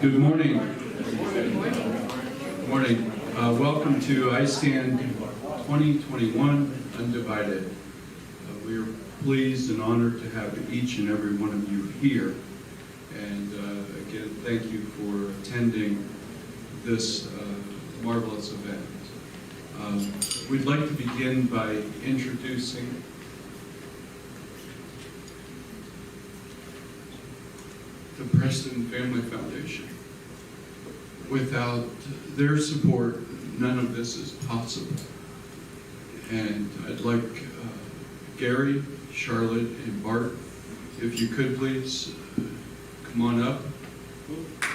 Good morning. Good morning. Welcome to iStand 2021 Undivided. We are pleased and honored to have each and every one of you here. And again, thank you for attending this marvelous event. We'd like to begin by introducing the Preston Family Foundation. Without their support, none of this is possible. And I'd like Gary, Charlotte, and Bart, if you could please come on up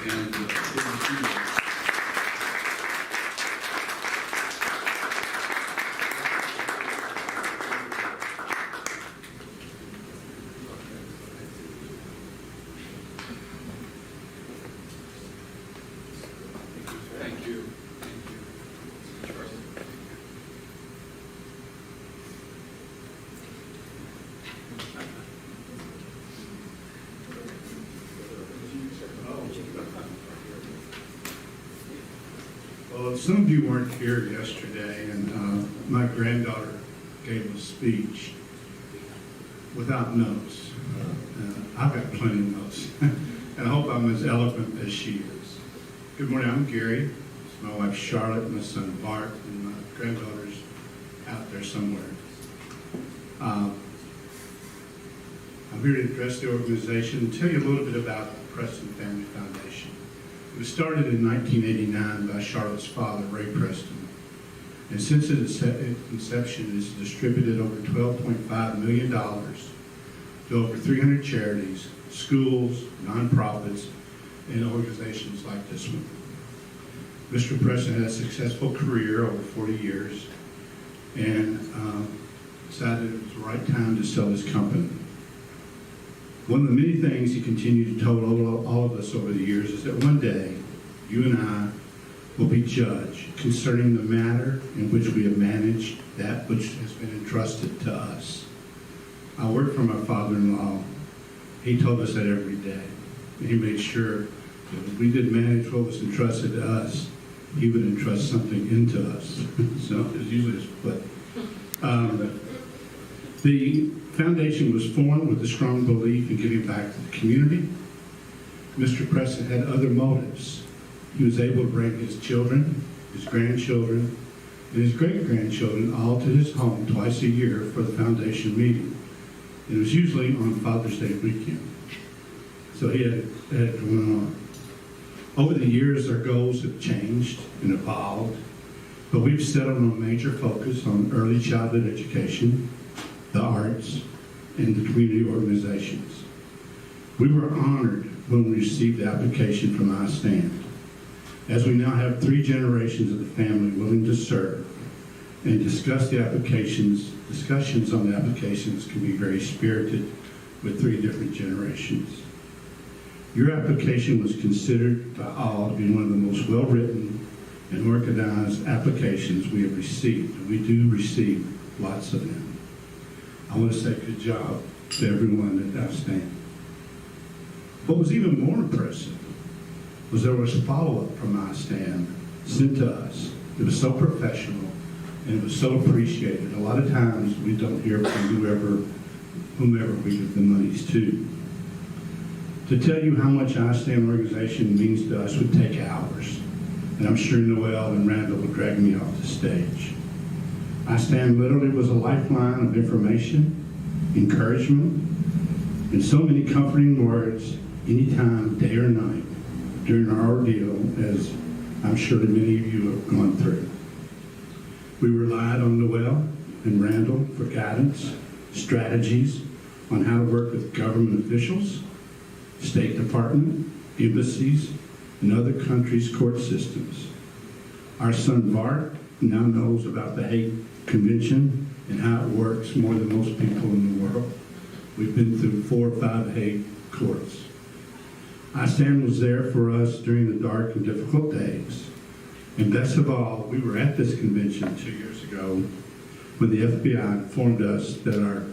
and give a few words. Thank you. Thank you. Charlotte. Well, some of you weren't here yesterday, and my granddaughter gave a speech without notes. I've got plenty of notes, and I hope I'm as eloquent as she is. Good morning, I'm Gary. It's my wife Charlotte, my son Bart, and my granddaughter's out there somewhere. I'm here to address the organization and tell you a little bit about the Preston Family Foundation. It was started in 1989 by Charlotte's father, Ray Preston. And since its inception, it's distributed over $12.5 million to over 300 charities, schools, nonprofits, and organizations like this one. Mr. Preston had a successful career over 40 years and decided it was the right time to sell his company. One of the many things he continued to tell all of us over the years is that one day, you and I will be judged concerning the manner in which we have managed that which has been entrusted to us. I work for my father-in-law. He told us that every day. He made sure that if we did manage what was entrusted to us, he would entrust something into us. So it's usually his foot. The foundation was formed with a strong belief in giving back to the community. Mr. Preston had other motives. He was able to bring his children, his grandchildren, and his great-grandchildren all to his home twice a year for the foundation meeting. It was usually on Father's Day weekend. So he had it going on. Over the years, our goals have changed and evolved, but we've settled on a major focus on early childhood education, the arts, and the community organizations. We were honored when we received the application from iStand, as we now have 3 generations of the family willing to serve and discuss the applications. Discussions on the applications can be very spirited with 3 different generations. Your application was considered by all to be one of the most well-written and organized applications we have received, and we do receive lots of them. I want to say good job to everyone at iStand. What was even more impressive was there was follow-up from iStand sent to us. It was so professional and it was so appreciated. A lot of times we don't hear from whomever we give the monies to. To tell you how much iStand organization means to us would take hours, and I'm sure Noelle and Randall would drag me off the stage. iStand literally was a lifeline of information, encouragement, and so many comforting words anytime, day or night, during our ordeal, as I'm sure that many of you have gone through. We relied on Noelle and Randall for guidance, strategies on how to work with government officials, State Department, embassies, and other countries' court systems. Our son Bart now knows about the Hague Convention and how it works more than most people in the world. We've been through 4 or 5 Hague courts. iStand was there for us during the dark and difficult days. And best of all, we were at this convention 2 years ago when the FBI informed us that our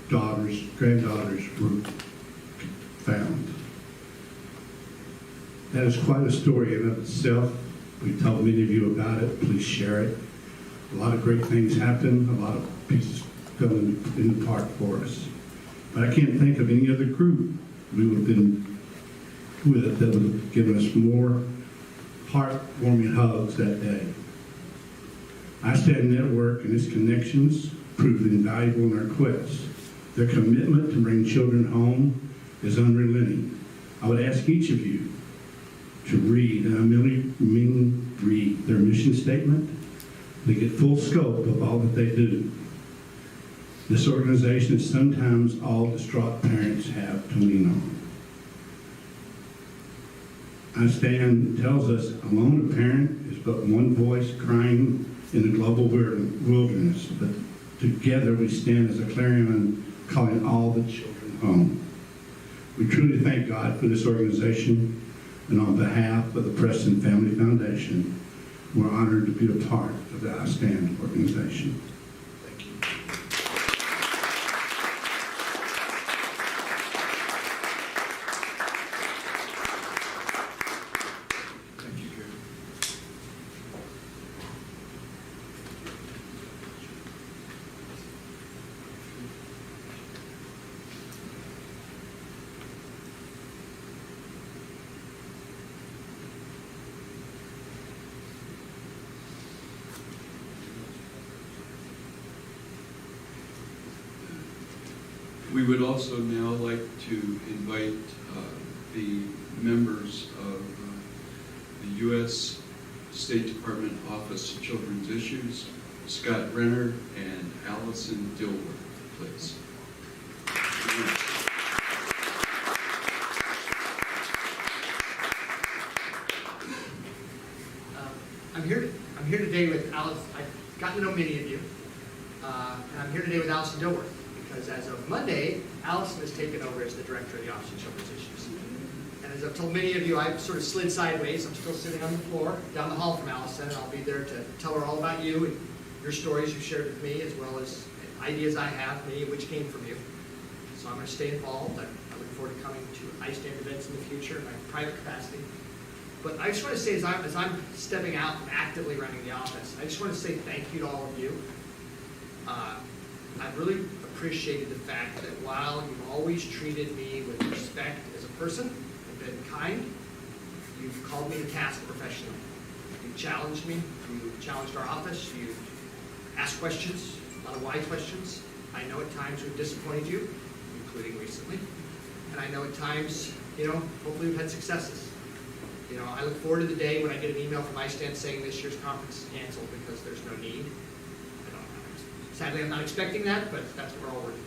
granddaughters were found. That is quite a story in and of itself. We've told many of you about it. Please share it. A lot of great things happen. A lot of pieces fell in part for us. But I can't think of any other group we would have been with that would have given us more heartwarming hugs that day. iStand Network and its connections proved invaluable in our quest. Their commitment to bring children home is unrelenting. I would ask each of you to read, and I mean read, their mission statement. They get full scope of all that they do. This organization is sometimes all distraught parents have to lean on. iStand tells us a lone parent is but one voice crying in the global wilderness, but together we stand as a clarion calling all the children home. We truly thank God for this organization, and on behalf of the Preston Family Foundation, we're honored to be a part of the iStand organization. Thank you. Thank you, Gary. We would also now like to invite the members of the U.S. State Department Office of Children's Issues, Scott Renner and Allison Dilworth, please. I'm here today with Alice. I've gotten to know many of you, and I'm here today with Allison Dilworth because as of Monday, Allison has taken over as the director of the Office of Children's Issues. And as I've told many of you, I've sort of slid sideways. I'm still sitting on the floor down the hall from Allison, and I'll be there to tell her all about you and your stories you've shared with me, as well as ideas I have, many of which came from you. So I'm going to stay involved. I look forward to coming to iStand events in the future in my private capacity. But I just want to say, as I'm stepping out and actively running the office, I just want to say thank you to all of you. I've really appreciated the fact that while you've always treated me with respect as a person and been kind, you've called me to task professionally. You've challenged me. You've challenged our office. You've asked questions, a lot of why questions. I know at times we've disappointed you, including recently. And I know at times, hopefully we've had successes. I look forward to the day when I get an email from iStand saying this year's conference is canceled because there's no need. Sadly, I'm not expecting that, but that's what we're all working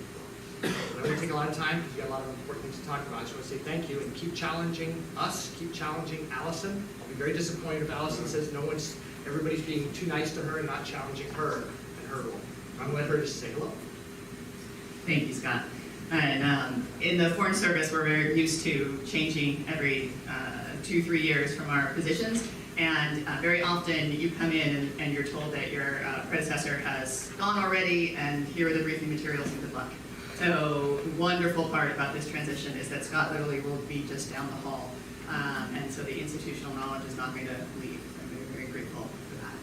for. I won't take a lot of time because we've got a lot of important things to talk about. I just want to say thank you and keep challenging us, keep challenging Allison. I'll be very disappointed if Allison says everybody's being too nice to her and not challenging her and her role. I'm going to let her just say hello. Thank you, Scott. And in the Foreign Service, we're very used to changing every 2-3 years from our positions. And very often you come in and you're told that your predecessor has gone already and here are the briefing materials and good luck. So the wonderful part about this transition is that Scott literally will be just down the hall. And so the institutional knowledge is not going to leave. I'm very, very grateful for that.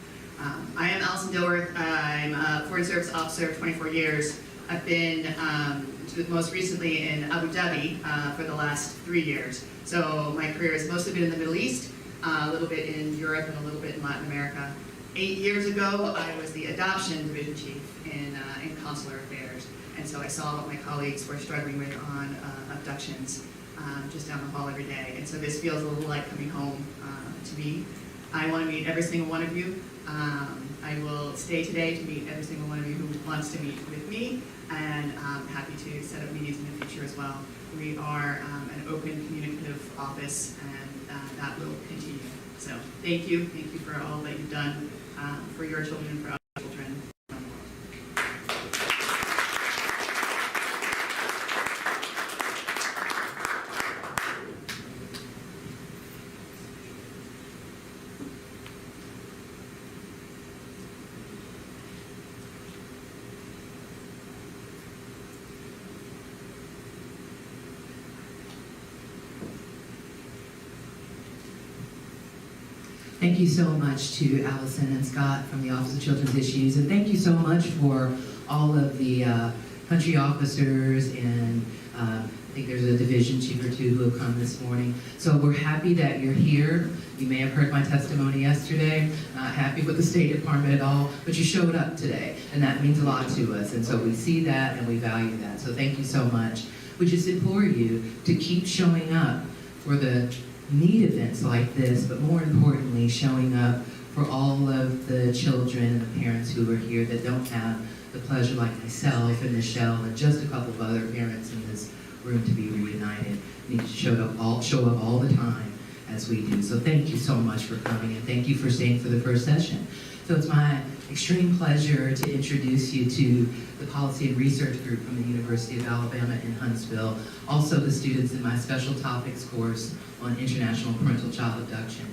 I am Allison Dilworth. I'm a Foreign Service officer, 24 years. I've been most recently in Abu Dhabi for the last 3 years. So my career has mostly been in the Middle East, a little bit in Europe, and a little bit in Latin America. 8 years ago, I was the adoption division chief in consular affairs. And so I saw what my colleagues were struggling with on abductions just down the hall every day. And so this feels a little like coming home to me. I want to meet every single one of you. I will stay today to meet every single one of you who wants to meet with me, and I'm happy to set up meetings in the future as well. We are an open, communicative office, and that will continue. So thank you for all that you've done for your children and for other children. Thank you so much to Allison and Scott from the Office of Children's Issues, and thank you so much for all of the country officers and I think there's a division chief or two who have come this morning. So we're happy that you're here. You may have heard my testimony yesterday, not happy with the State Department at all, but you showed up today, and that means a lot to us, and so we see that and we value that. So thank you so much. We just implore you to keep showing up for the neat events like this, but more importantly, showing up for all of the children and the parents who are here that don't have the pleasure, like myself and Michelle and just a couple of other parents in this room, to be reunited. Need to show up all the time as we do. So thank you so much for coming, and thank you for staying for the first session. So it's my extreme pleasure to introduce you to the Policy and Research Group from the University of Alabama in Huntsville, also the students in my Special Topics course on International Parental Child Abduction.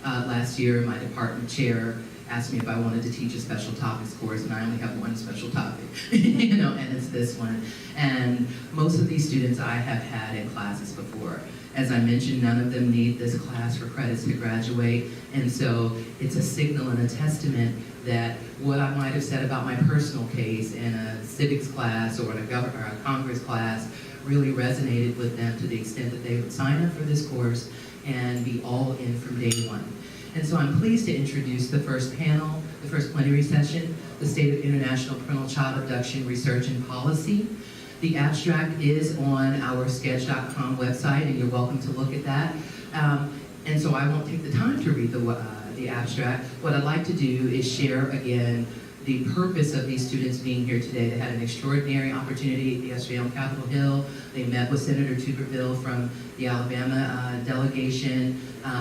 Last year, my department chair asked me if I wanted to teach a special topics course, and I only have one special topic, and it's this one. And most of these students I have had in classes before. As I mentioned, none of them need this class for credits to graduate, and so it's a signal and a testament that what I might have said about my personal case in a civics class or in a Congress class really resonated with them to the extent that they would sign up for this course and be all in from day one. And so I'm pleased to introduce the first panel, the first plenary session, the State of International Parental Child Abduction Research and Policy. The abstract is on our sketch.com website, and you're welcome to look at that. And so I won't take the time to read the abstract. What I'd like to do is share again the purpose of these students being here today. They had an extraordinary opportunity yesterday on Capitol Hill. They met with Senator Tuberville from the Alabama delegation.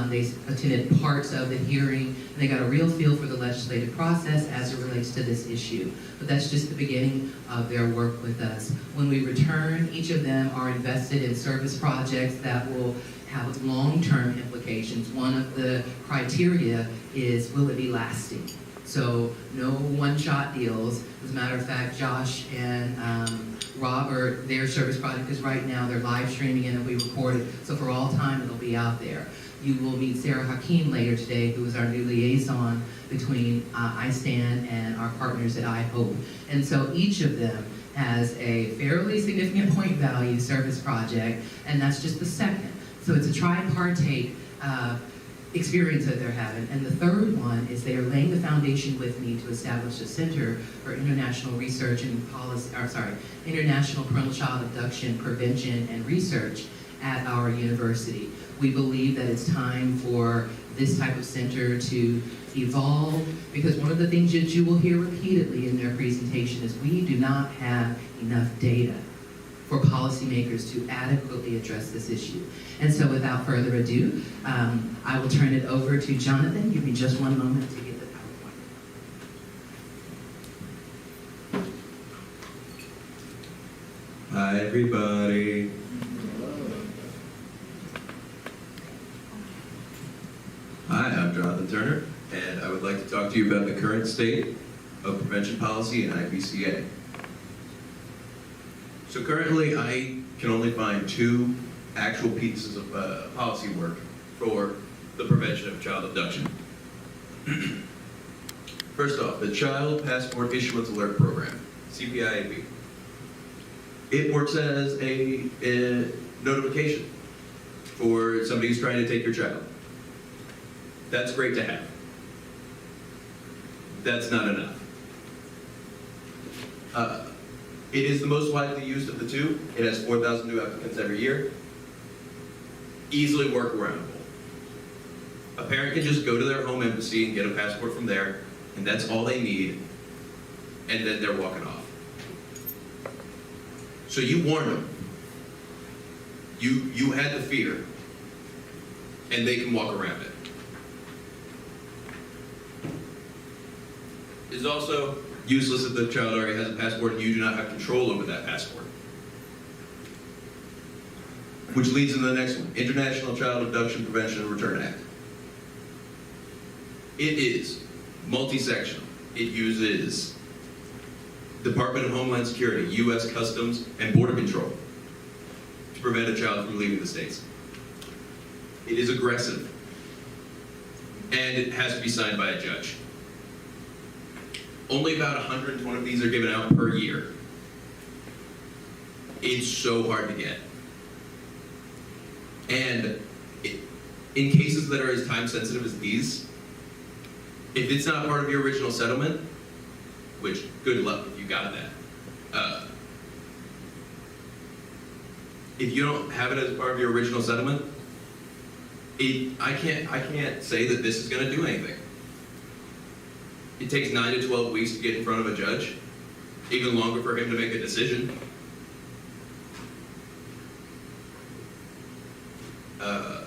They attended parts of the hearing, and they got a real feel for the legislative process as it relates to this issue. But that's just the beginning of their work with us. When we return, each of them are invested in service projects that will have long-term implications. One of the criteria is, will it be lasting? So no one-shot deals. As a matter of fact, Josh and Robert, their service project is right now, they're live streaming it and we record it. So for all time, it'll be out there. You will meet Sarah Hakeem later today, who is our new liaison between iStand and our partners at iHope. And so each of them has a fairly significant point value service project, and that's just the second. So it's a tripartite experience that they're having. And the third one is they are laying the foundation with me to establish a Center for International Research and Policy, International Parental Child Abduction Prevention and Research at our university. We believe that it's time for this type of center to evolve, because one of the things that you will hear repeatedly in their presentation is we do not have enough data for policymakers to adequately address this issue. And so without further ado, I will turn it over to Jonathan. Give me just one moment to get the PowerPoint. Hi, everybody. Hi, I'm Jonathan Turner, and I would like to talk to you about the current state of prevention policy in IPCA. So currently, I can only find two actual pieces of policy work for the prevention of child abduction. First off, the Child Passport Issuance Alert Program, CPIAP. It works as a notification for somebody who's trying to take your child. That's great to have. That's not enough. It is the most widely used of the two. It has 4,000 new applicants every year. Easily workaroundable. A parent can just go to their home embassy and get a passport from there, and that's all they need, and then they're walking off. So you warned them. You had the fear, and they can walk around it. It's also useless if the child already has a passport and you do not have control over that passport. Which leads into the next one, International Child Abduction Prevention and Return Act. It is multi-sectional. It uses Department of Homeland Security, U.S. Customs, and Border Control to prevent a child from leaving the States. It is aggressive. and it has to be signed by a judge. Only about 120 of these are given out per year. It's so hard to get. And in cases that are as time sensitive as these, if it's not part of your original settlement, which good luck if you got that. If you don't have it as part of your original settlement, I can't say that this is going to do anything. It takes 9 to 12 weeks to get in front of a judge, even longer for him to make a decision.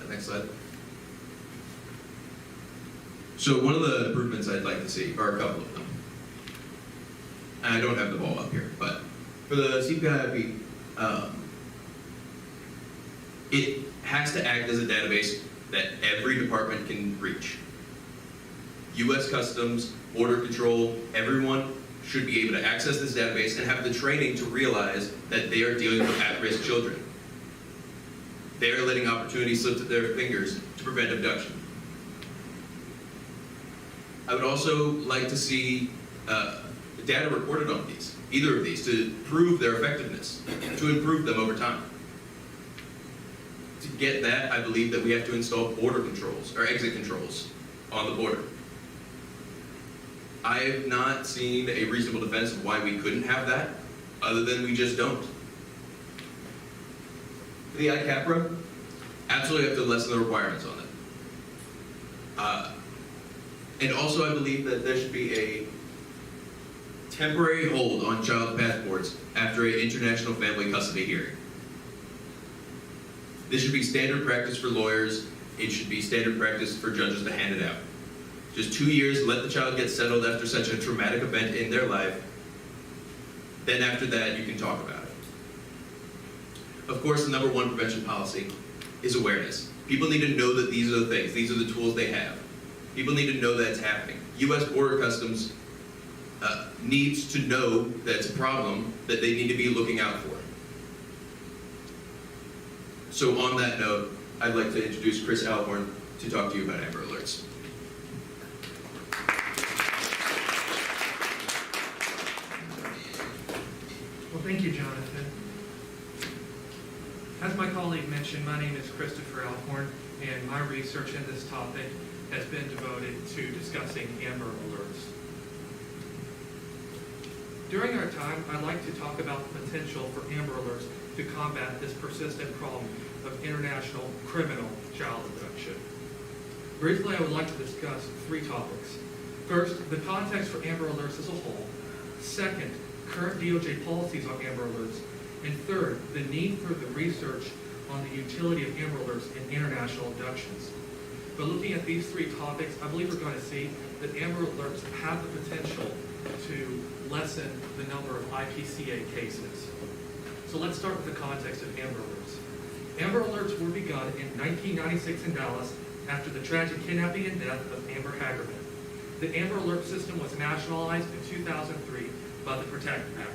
Next slide. So one of the improvements I'd like to see are a couple of them. And I don't have the ball up here, but for the CPIP, it has to act as a database that every department can reach. U.S. Customs, Border Control, everyone should be able to access this database and have the training to realize that they are dealing with at-risk children. They are letting opportunities slip through their fingers to prevent abduction. I would also like to see data recorded on these, either of these, to prove their effectiveness, to improve them over time. To get that, I believe that we have to install border controls, or exit controls, on the border. I have not seen a reasonable defense of why we couldn't have that, other than we just don't. For the ICAPRA, absolutely have to lessen the requirements on it. And also I believe that there should be a temporary hold on child passports after an international family custody hearing. This should be standard practice for lawyers. It should be standard practice for judges to hand it out. Just 2 years, let the child get settled after such a traumatic event in their life. Then after that, you can talk about it. Of course, the number one prevention policy is awareness. People need to know that these are the things, these are the tools they have. People need to know that it's happening. U.S. Border Customs needs to know that it's a problem that they need to be looking out for. So on that note, I'd like to introduce Chris Alhorn to talk to you about Amber Alerts. Well, thank you, Jonathan. As my colleague mentioned, my name is Christopher Alhorn, and my research in this topic has been devoted to discussing Amber Alerts. During our time, I'd like to talk about the potential for Amber Alerts to combat this persistent problem of international criminal child abduction. Briefly, I would like to discuss 3 topics. First, the context for Amber Alerts as a whole. Second, current DOJ policies on Amber Alerts. And third, the need for the research on the utility of Amber Alerts in international abductions. But looking at these 3 topics, I believe we're going to see that Amber Alerts have the potential to lessen the number of IPCA cases. So let's start with the context of Amber Alerts. Amber Alerts were begun in 1996 in Dallas after the tragic kidnapping and death of Amber Hagerman. The Amber Alert system was nationalized in 2003 by the Protect Act.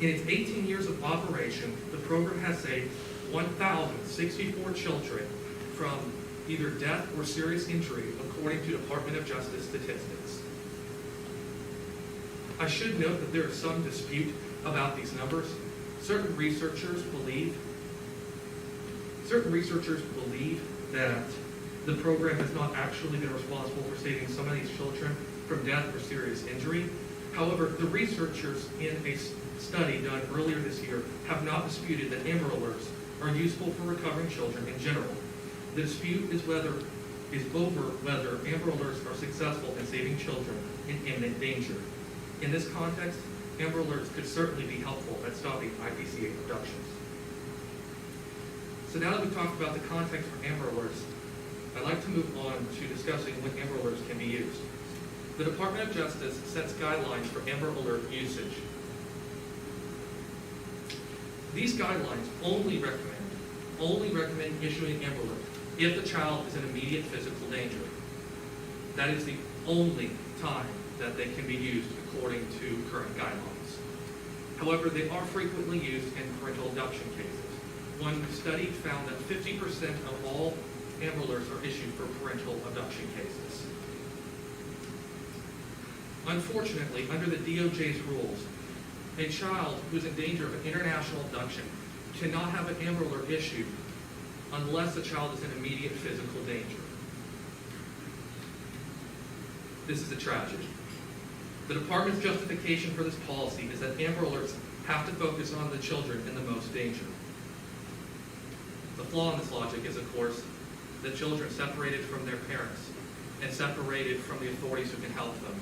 In its 18 years of operation, the program has saved 1,064 children from either death or serious injury, according to Department of Justice statistics. I should note that there is some dispute about these numbers. Certain researchers believe that the program has not actually been responsible for saving some of these children from death or serious injury. However, the researchers in a study done earlier this year have not disputed that Amber Alerts are useful for recovering children in general. The dispute is over whether Amber Alerts are successful in saving children in imminent danger. In this context, Amber Alerts could certainly be helpful at stopping IPCA abductions. So now that we've talked about the context for Amber Alerts, I'd like to move on to discussing when Amber Alerts can be used. The Department of Justice sets guidelines for Amber Alert usage. These guidelines only recommend issuing Amber Alert if the child is in immediate physical danger. That is the only time that they can be used according to current guidelines. However, they are frequently used in parental abduction cases. One study found that 50% of all Amber Alerts are issued for parental abduction cases. Unfortunately, under the DOJ's rules, a child who is in danger of an international abduction cannot have an Amber Alert issued unless the child is in immediate physical danger. This is a tragedy. The Department's justification for this policy is that Amber Alerts have to focus on the children in the most danger. The flaw in this logic is, of course, that children separated from their parents and separated from the authorities who can help them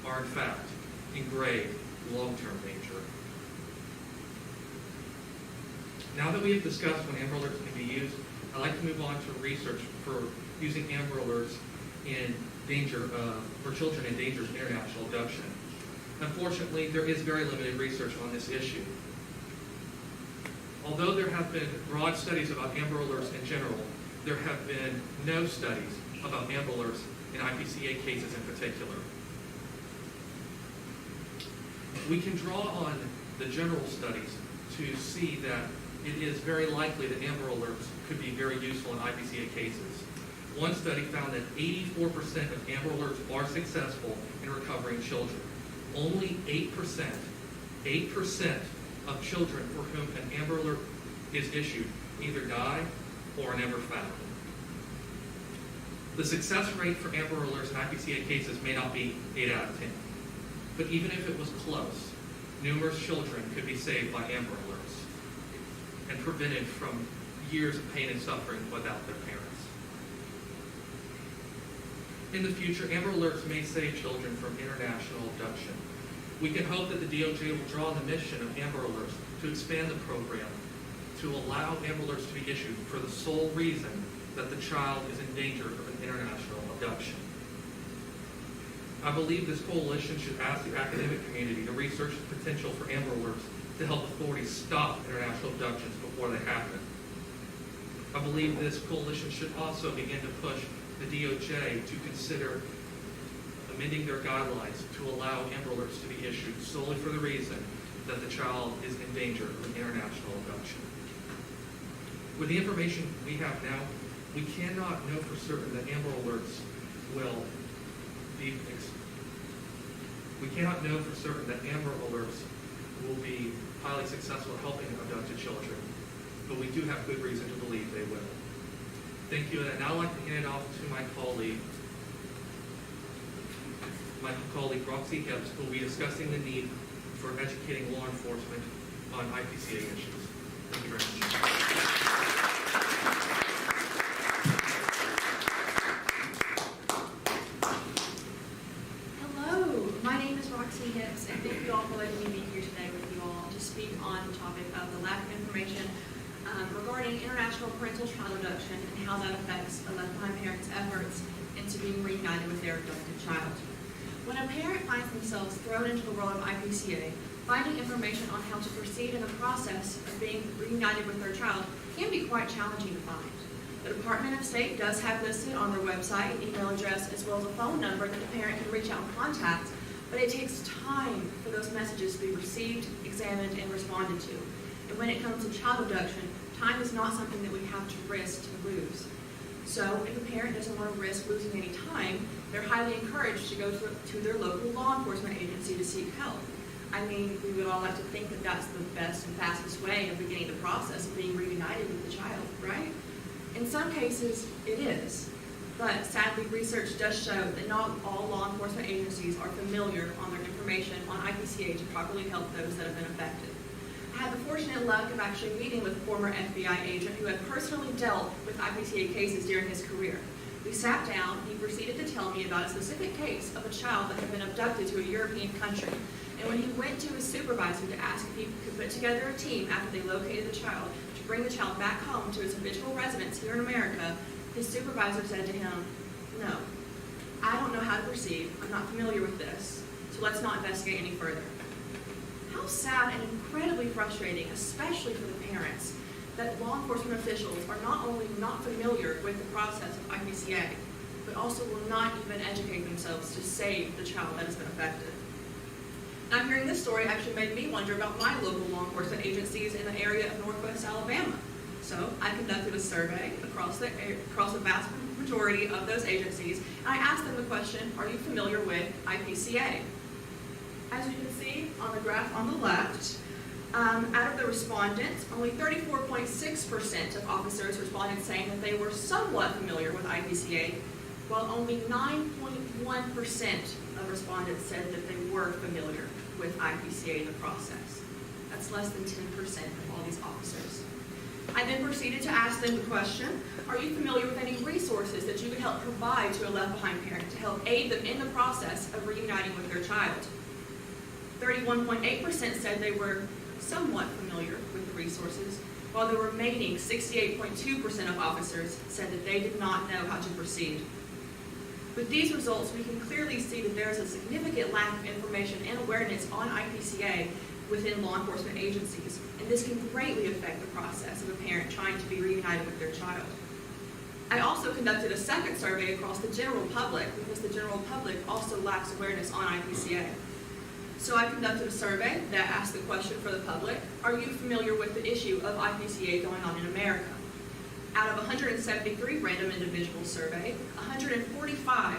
are, in fact, in grave, long-term danger. Now that we have discussed when Amber Alerts can be used, I'd like to move on to research for using Amber Alerts in danger for children in danger of international abduction. Unfortunately, there is very limited research on this issue. Although there have been broad studies about Amber Alerts in general, there have been no studies about Amber Alerts in IPCA cases in particular. We can draw on the general studies to see that it is very likely that Amber Alerts could be very useful in IPCA cases. One study found that 84% of Amber Alerts are successful in recovering children. Only 8% of children for whom an Amber Alert is issued either die or are never found. The success rate for Amber Alerts in IPCA cases may not be 8 out of 10, but even if it was close, numerous children could be saved by Amber Alerts and prevented from years of pain and suffering without their parents. In the future, Amber Alerts may save children from international abduction. We can hope that the DOJ will draw on the mission of Amber Alerts to expand the program to allow Amber Alerts to be issued for the sole reason that the child is in danger of an international abduction. I believe this coalition should ask the academic community to research the potential for Amber Alerts to help authorities stop international abductions before they happen. I believe this coalition should also begin to push the DOJ to consider amending their guidelines to allow Amber Alerts to be issued solely for the reason that the child is in danger of an international abduction. With the information we have now, we cannot know for certain that Amber Alerts will be we cannot know for certain that Amber Alerts will be highly successful at helping abducted children, but we do have good reason to believe they will. Thank you, and now I'd like to hand it off to my colleague Roxy Hibbs, who will be discussing the need for educating law enforcement on IPCA issues. Thank you very much. Hello, my name is Roxy Hibbs, and thank you all for letting me be here today with you all to speak on the topic of the lack of information regarding international parental child abduction and how that affects a left-behind parent's efforts into being reunited with their abducted child. When a parent finds themselves thrown into the world of IPCA, finding information on how to proceed in the process of being reunited with their child can be quite challenging to find. The Department of State does have listed on their website an email address as well as a phone number that the parent can reach out and contact, but it takes time for those messages to be received, examined, and responded to. And when it comes to child abduction, time is not something that we have to risk to lose. So if a parent doesn't want to risk losing any time, they're highly encouraged to go to their local law enforcement agency to seek help. I mean, we would all like to think that that's the best and fastest way of beginning the process of being reunited with the child, right? In some cases, it is. But sadly, research does show that not all law enforcement agencies are familiar on their information on IPCA to properly help those that have been affected. I had the fortunate luck of actually meeting with a former FBI agent who had personally dealt with IPCA cases during his career. We sat down, and he proceeded to tell me about a specific case of a child that had been abducted to a European country. And when he went to his supervisor to ask if he could put together a team after they located the child to bring the child back home to his habitual residence here in America, his supervisor said to him, "No, I don't know how to proceed. I'm not familiar with this, so let's not investigate any further." How sad and incredibly frustrating, especially for the parents, that law enforcement officials are not only not familiar with the process of IPCA, but also will not even educate themselves to save the child that has been affected. Now, hearing this story actually made me wonder about my local law enforcement agencies in the area of Northwest Alabama. So I conducted a survey across the vast majority of those agencies, and I asked them the question, are you familiar with IPCA? As you can see on the graph on the left, out of the respondents, only 34.6% of officers responded saying that they were somewhat familiar with IPCA, while only 9.1% of respondents said that they were familiar with IPCA in the process. That's less than 10% of all these officers. I then proceeded to ask them the question, are you familiar with any resources that you could help provide to a left-behind parent to help aid them in the process of reuniting with their child? 31.8% said they were somewhat familiar with the resources, while the remaining 68.2% of officers said that they did not know how to proceed. With these results, we can clearly see that there is a significant lack of information and awareness on IPCA within law enforcement agencies, and this can greatly affect the process of a parent trying to be reunited with their child. I also conducted a second survey across the general public because the general public also lacks awareness on IPCA. So I conducted a survey that asked the question for the public, are you familiar with the issue of IPCA going on in America? Out of 173 random individuals surveyed, 145,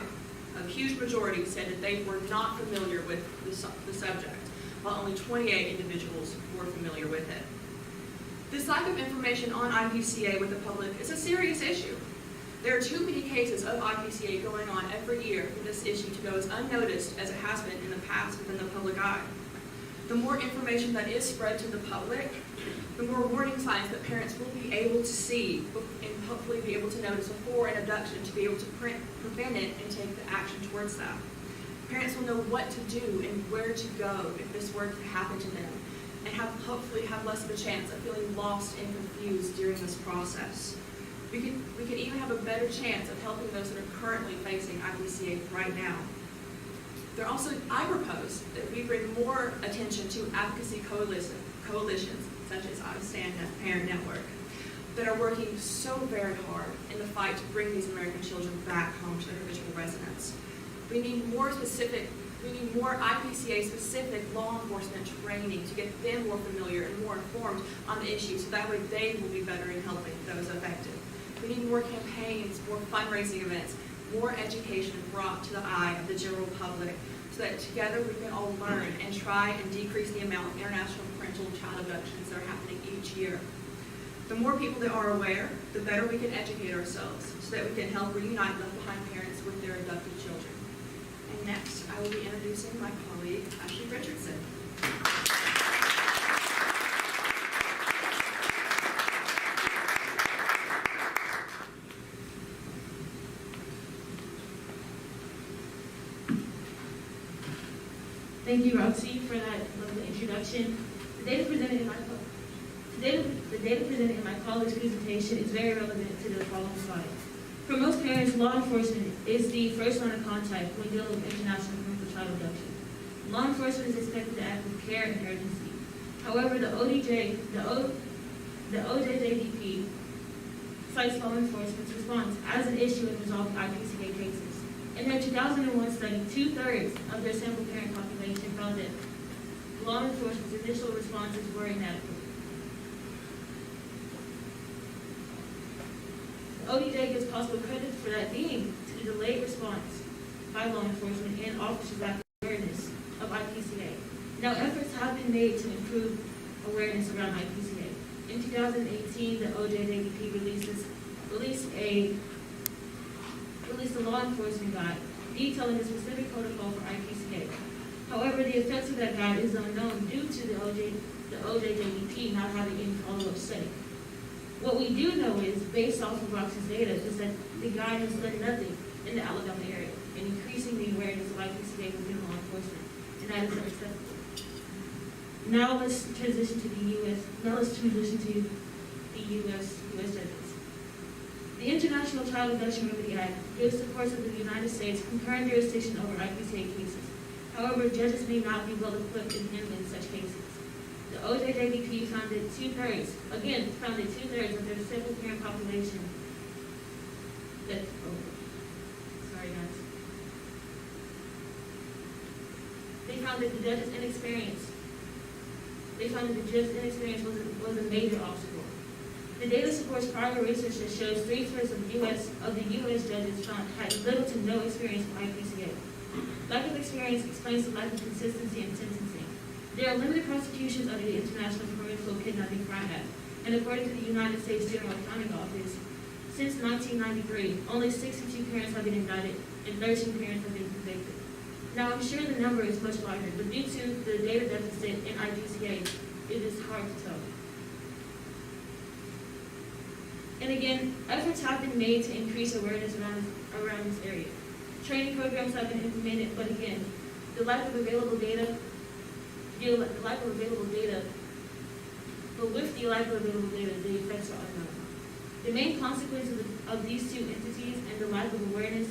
a huge majority, said that they were not familiar with the subject, while only 28 individuals were familiar with it. This lack of information on IPCA with the public is a serious issue. There are too many cases of IPCA going on every year for this issue to go as unnoticed as it has been in the past within the public eye. The more information that is spread to the public, the more warning signs that parents will be able to see and hopefully be able to notice before an abduction to be able to prevent it and take the action towards that. Parents will know what to do and where to go if this were to happen to them, and hopefully have less of a chance of feeling lost and confused during this process. We could even have a better chance of helping those that are currently facing IPCA right now. I propose that we bring more attention to advocacy coalitions such as iStand Parent Network that are working so very hard in the fight to bring these American children back home to their habitual residence. We need more IPCA-specific law enforcement training to get them more familiar and more informed on the issue, so that way they will be better in helping those affected. We need more campaigns, more fundraising events, more education brought to the eye of the general public, so that together we can all learn and try and decrease the amount of international parental child abductions that are happening each year. The more people that are aware, the better we can educate ourselves, so that we can help reunite left-behind parents with their abducted children. And next, I will be introducing my colleague, Ashley Richardson. Thank you, Roxy, for that lovely introduction. The data presented in my colleague's presentation is very relevant to the following slide. For most parents, law enforcement is the first line of contact when dealing with international parental child abduction. Law enforcement is expected to act with care and urgency. However, the OJJDP cites law enforcement's response as an issue in resolving IPCA cases. In their 2001 study, 2/3 of their sample parent population found that law enforcement's initial responses were inadequate. The ODJ gives possible credit for that being to the delayed response by law enforcement and officers' lack of awareness of IPCA. Now, efforts have been made to improve awareness around IPCA. In 2018, the OJJDP released a law enforcement guide detailing the specific protocol for IPCA. However, the effects of that guide is unknown due to the OJJDP not having any follow-up study. What we do know is, based off of Roxy's data, is that the guide has done nothing in the Alabama area in increasing the awareness of IPCA within law enforcement, and that is unacceptable. Now let's transition to the U.S. judges. The International Child Abduction Remedy Act gives the courts of the United States concurrent jurisdiction over IPCA cases. However, judges may not be well equipped in handling such cases. The OJJDP found that 2/3 of their sample parent population They found that the judge's inexperience was a major obstacle. The data supports prior research that shows 3/4 of the U.S. judges found had little to no experience with IPCA. Lack of experience explains the lack of consistency in sentencing. There are limited prosecutions under the International Parental Kidnapping Crime Act, and according to the United States General Accounting Office, since 1993, only 62 parents have been indicted and 13 parents have been convicted. Now, I'm sure the number is much larger, but due to the data deficit in IPCA, it is hard to tell. And again, efforts have been made to increase awareness around this area. Training programs have been implemented, but again, the lack of available data, but with the lack of available data, the effects are unknown. The main consequences of these two entities and the lack of awareness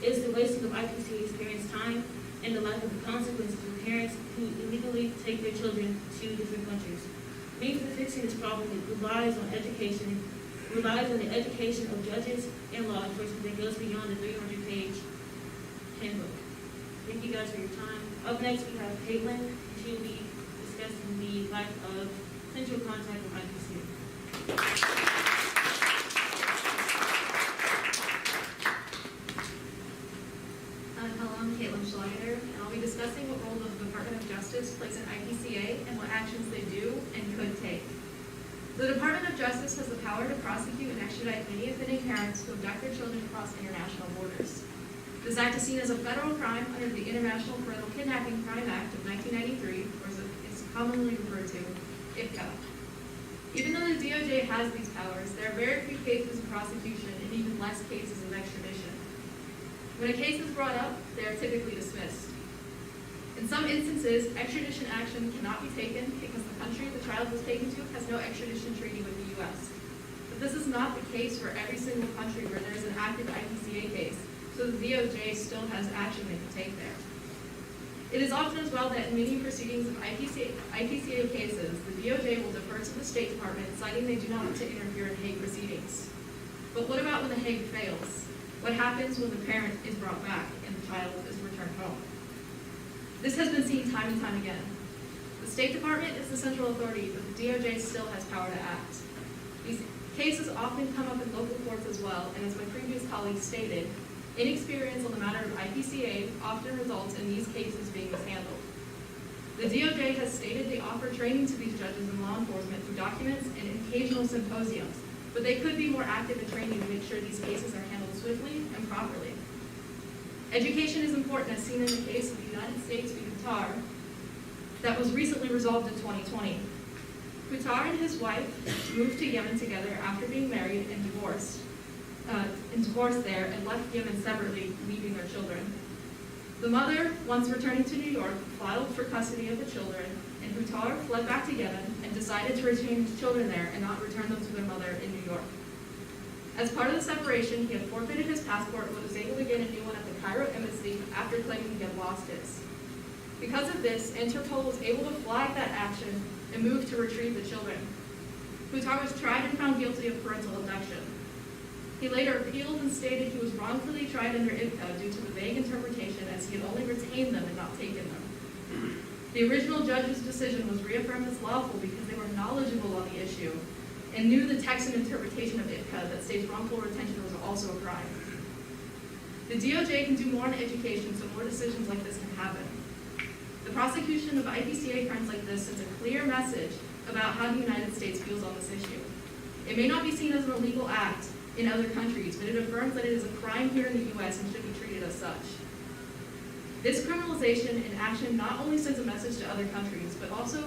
is the wasting of IPCA's parents' time and the lack of the consequences for parents who illegally take their children to different countries. Means of fixing this problem relies on the education of judges and law enforcement that goes beyond the 300-page handbook. Thank you guys for your time. Up next, we have Caitlin. She will be discussing the lack of central contact with IPCA. Hello, I'm Caitlin Schlager, and I'll be discussing what role the Department of Justice plays in IPCA and what actions they do and could take. The Department of Justice has the power to prosecute and extradite many offending parents who abduct their children across international borders. This act is seen as a federal crime under the International Parental Kidnapping Crime Act of 1993, or as it's commonly referred to, IPCA. Even though the DOJ has these powers, there are very few cases of prosecution and even less cases of extradition. When a case is brought up, they are typically dismissed. In some instances, extradition action cannot be taken because the country the child was taken to has no extradition treaty with the U.S. But this is not the case for every single country where there is an active IPCA case, so the DOJ still has action they can take there. It is often as well that in many proceedings of IPCA cases, the DOJ will defer to the State Department, citing they do not want to interfere in Hague proceedings. But what about when the Hague fails? What happens when the parent is brought back and the child is returned home? This has been seen time and time again. The State Department is the central authority, but the DOJ still has power to act. These cases often come up in local courts as well, and as my previous colleague stated, inexperience on the matter of IPCA often results in these cases being mishandled. The DOJ has stated they offer training to these judges and law enforcement through documents and occasional symposiums, but they could be more active in training to make sure these cases are handled swiftly and properly. Education is important, as seen in the case of the United States v. Qatar that was recently resolved in 2020. Qatar and his wife moved to Yemen together after being married and divorced there and left Yemen separately, leaving their children. The mother, once returning to New York, filed for custody of the children, and Qatar fled back to Yemen and decided to retain his children there and not return them to their mother in New York. As part of the separation, he had forfeited his passport but was able to get a new one at the Cairo embassy after claiming he had lost his. Because of this, Interpol was able to flag that action and move to retrieve the children. Qatar was tried and found guilty of parental abduction. He later appealed and stated he was wrongfully tried under IPCA due to the vague interpretation, as he had only retained them and not taken them. The original judge's decision was reaffirmed as lawful because they were knowledgeable on the issue and knew the text and interpretation of IPCA that states wrongful retention was also a crime. The DOJ can do more on education so more decisions like this can happen. The prosecution of IPCA crimes like this sends a clear message about how the United States feels on this issue. It may not be seen as an illegal act in other countries, but it affirms that it is a crime here in the U.S. and should be treated as such. This criminalization and action not only sends a message to other countries, but also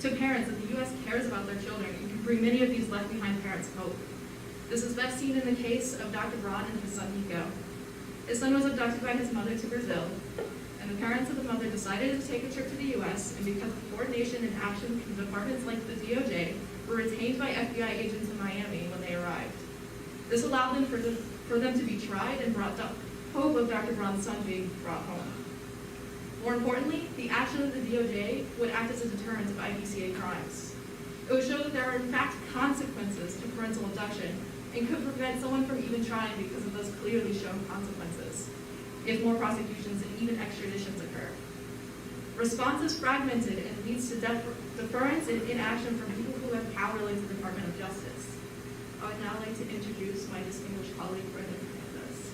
to parents that the U.S. cares about their children and can bring many of these left-behind parents hope. This is best seen in the case of Dr. Braun and his son Nico. His son was abducted by his mother to Brazil, and the parents of the mother decided to take a trip to the U.S., and because of coordination and action from departments like the DOJ, were retained by FBI agents in Miami when they arrived. This allowed them for them to be tried and brought up hope of Dr. Braun's son being brought home. More importantly, the action of the DOJ would act as a deterrent of IPCA crimes. It would show that there are in fact consequences to parental abduction and could prevent someone from even trying because of those clearly shown consequences if more prosecutions and even extraditions occur. Response is fragmented and leads to deference and inaction from people who have power like the Department of Justice. would now like to introduce my distinguished colleague, Brenda Fernandez.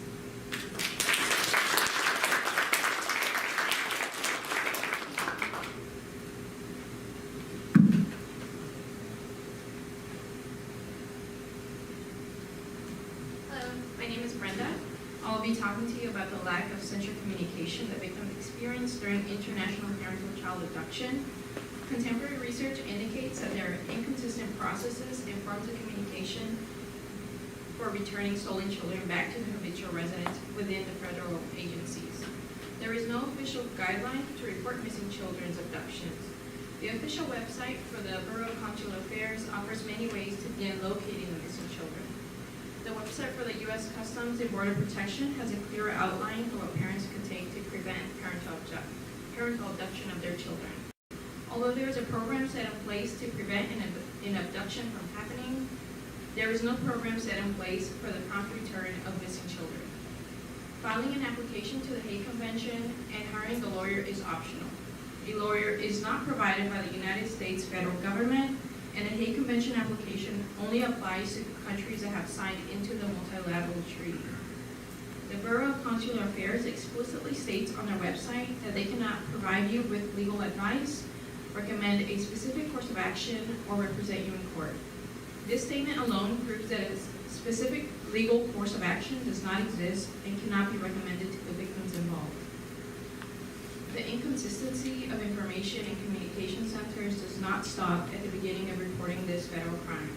Hello, my name is Brenda. I'll be talking to you about the lack of central communication that victims experience during international parent-child abduction. Contemporary research indicates that there are inconsistent processes and forms of communication for returning stolen children back to their habitual residence within the federal agencies. There is no official guideline to report missing children's abductions. The official website for the Bureau of Consular Affairs offers many ways to begin locating the missing children. The website for the U.S. Customs and Border Protection has a clear outline for what parents can take to prevent parental abduction of their children. Although there is a program set in place to prevent an abduction from happening, there is no program set in place for the prompt return of missing children. Filing an application to the Hague Convention and hiring a lawyer is optional. A lawyer is not provided by the United States federal government, and a Hague Convention application only applies to countries that have signed into the multilateral treaty. The Bureau of Consular Affairs explicitly states on their website that they cannot provide you with legal advice, recommend a specific course of action, or represent you in court. This statement alone proves that a specific legal course of action does not exist and cannot be recommended to the victims involved. The inconsistency of information in communication centers does not stop at the beginning of reporting this federal crime.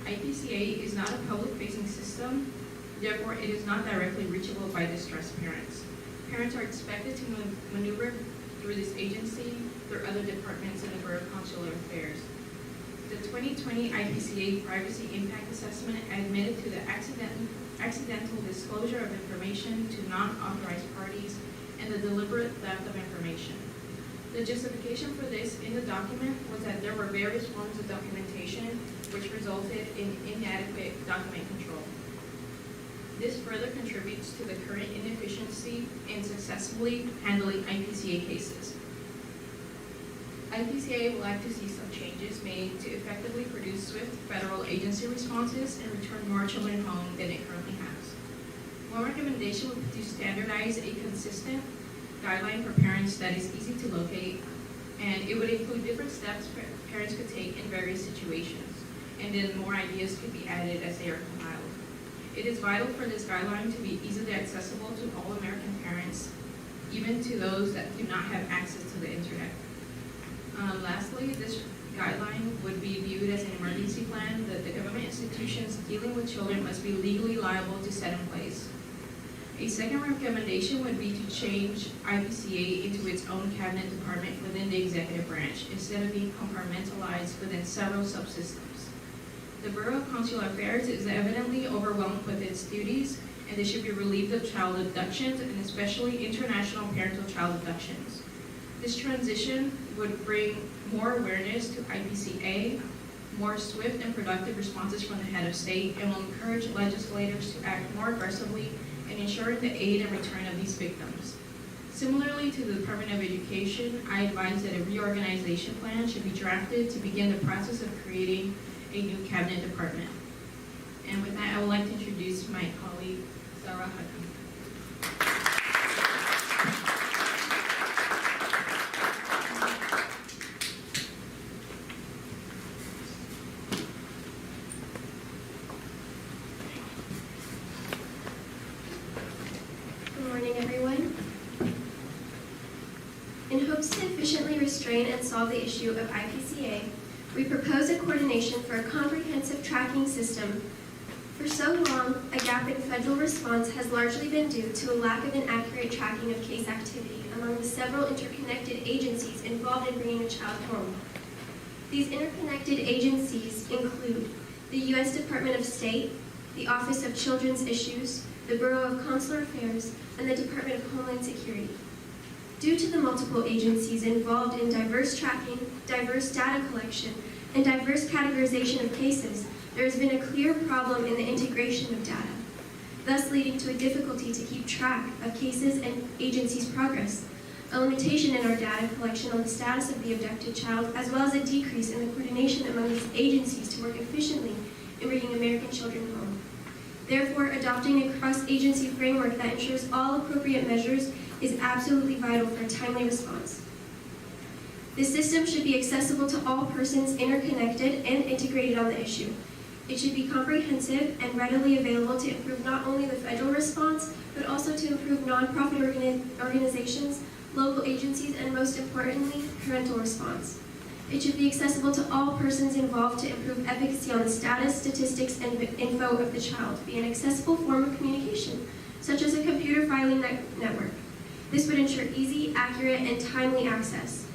IPCA is not a public-facing system, therefore it is not directly reachable by distressed parents. Parents are expected to maneuver through this agency, through other departments in the Bureau of Consular Affairs. The 2020 IPCA Privacy Impact Assessment admitted to the accidental disclosure of information to non-authorized parties and the deliberate theft of information. The justification for this in the document was that there were various forms of documentation which resulted in inadequate document control. This further contributes to the current inefficiency in successfully handling IPCA cases. IPCA would like to see some changes made to effectively produce swift federal agency responses and return more children home than it currently has. One recommendation would be to standardize a consistent guideline for parents that is easy to locate, and it would include different steps parents could take in various situations, and then more ideas could be added as they are compiled. It is vital for this guideline to be easily accessible to all American parents, even to those that do not have access to the internet. Lastly, this guideline would be viewed as an emergency plan that the government institutions dealing with children must be legally liable to set in place. A second recommendation would be to change IPCA into its own cabinet department within the executive branch, instead of being compartmentalized within several subsystems. The Bureau of Consular Affairs is evidently overwhelmed with its duties, and they should be relieved of child abductions, and especially international parental child abductions. This transition would bring more awareness to IPCA, more swift and productive responses from the head of state, and will encourage legislators to act more aggressively in ensuring the aid and return of these victims. Similarly to the Department of Education, I advise that a reorganization plan should be drafted to begin the process of creating a new cabinet department. And with that, I would like to introduce my colleague, Sarah Hakim. Good morning, everyone. In hopes to efficiently restrain and solve the issue of IPCA, we propose a coordination for a comprehensive tracking system. For so long, a gap in federal response has largely been due to a lack of an accurate tracking of case activity among the several interconnected agencies involved in bringing a child home. These interconnected agencies include the U.S. Department of State, the Office of Children's Issues, the Bureau of Consular Affairs, and the Department of Homeland Security. Due to the multiple agencies involved in diverse tracking, diverse data collection, and diverse categorization of cases, there has been a clear problem in the integration of data, thus leading to a difficulty to keep track of cases and agencies' progress, a limitation in our data collection on the status of the abducted child, as well as a decrease in the coordination among these agencies to work efficiently in bringing American children home. Therefore, adopting a cross-agency framework that ensures all appropriate measures is absolutely vital for a timely response. This system should be accessible to all persons interconnected and integrated on the issue. It should be comprehensive and readily available to improve not only the federal response, but also to improve nonprofit organizations, local agencies, and most importantly, parental response. It should be accessible to all persons involved to improve efficacy on the status, statistics, and info of the child, be an accessible form of communication, such as a computer filing network. This would ensure easy, accurate, and timely access.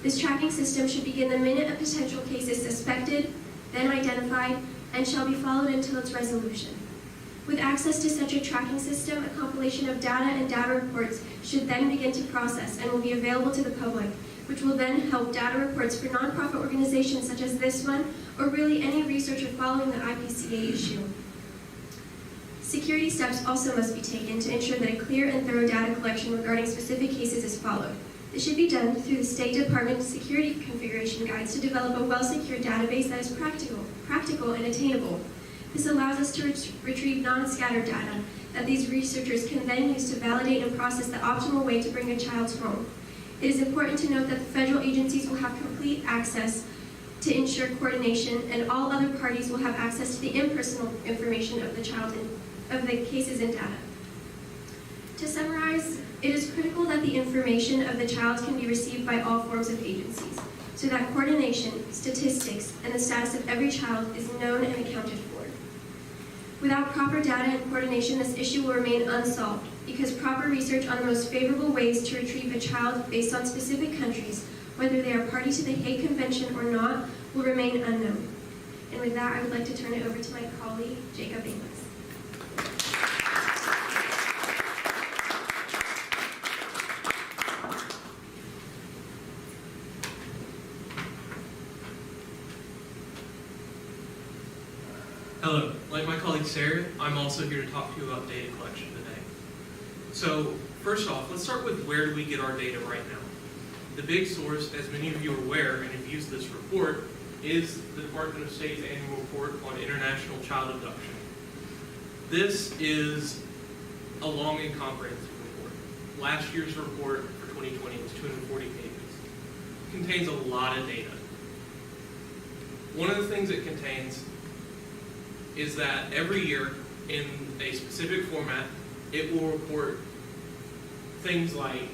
This tracking system should begin the minute a potential case is suspected, then identified, and shall be followed until its resolution. With access to such a tracking system, a compilation of data and data reports should then begin to process and will be available to the public, which will then help data reports for nonprofit organizations such as this one, or really any researcher following the IPCA issue. Security steps also must be taken to ensure that a clear and thorough data collection regarding specific cases is followed. This should be done through the State Department security configuration guides to develop a well-secured database that is practical and attainable. This allows us to retrieve non-scattered data that these researchers can then use to validate and process the optimal way to bring a child home. It is important to note that the federal agencies will have complete access to ensure coordination, and all other parties will have access to the impersonal information of the child of the cases and data. To summarize, it is critical that the information of the child can be received by all forms of agencies, so that coordination, statistics, and the status of every child is known and accounted for. Without proper data and coordination, this issue will remain unsolved, because proper research on the most favorable ways to retrieve a child based on specific countries, whether they are party to the Hague Convention or not, will remain unknown. And with that, I would like to turn it over to my colleague, Jacob Inglis. Hello, like my colleague Sarah, I'm also here to talk to you about data collection today. So first off, let's start with where do we get our data right now. The big source, as many of you are aware and have used this report, is the Department of State's annual report on international child abduction. This is a long and comprehensive report. Last year's report for 2020 was 240 pages. It contains a lot of data. One of the things it contains is that every year in a specific format, it will report things like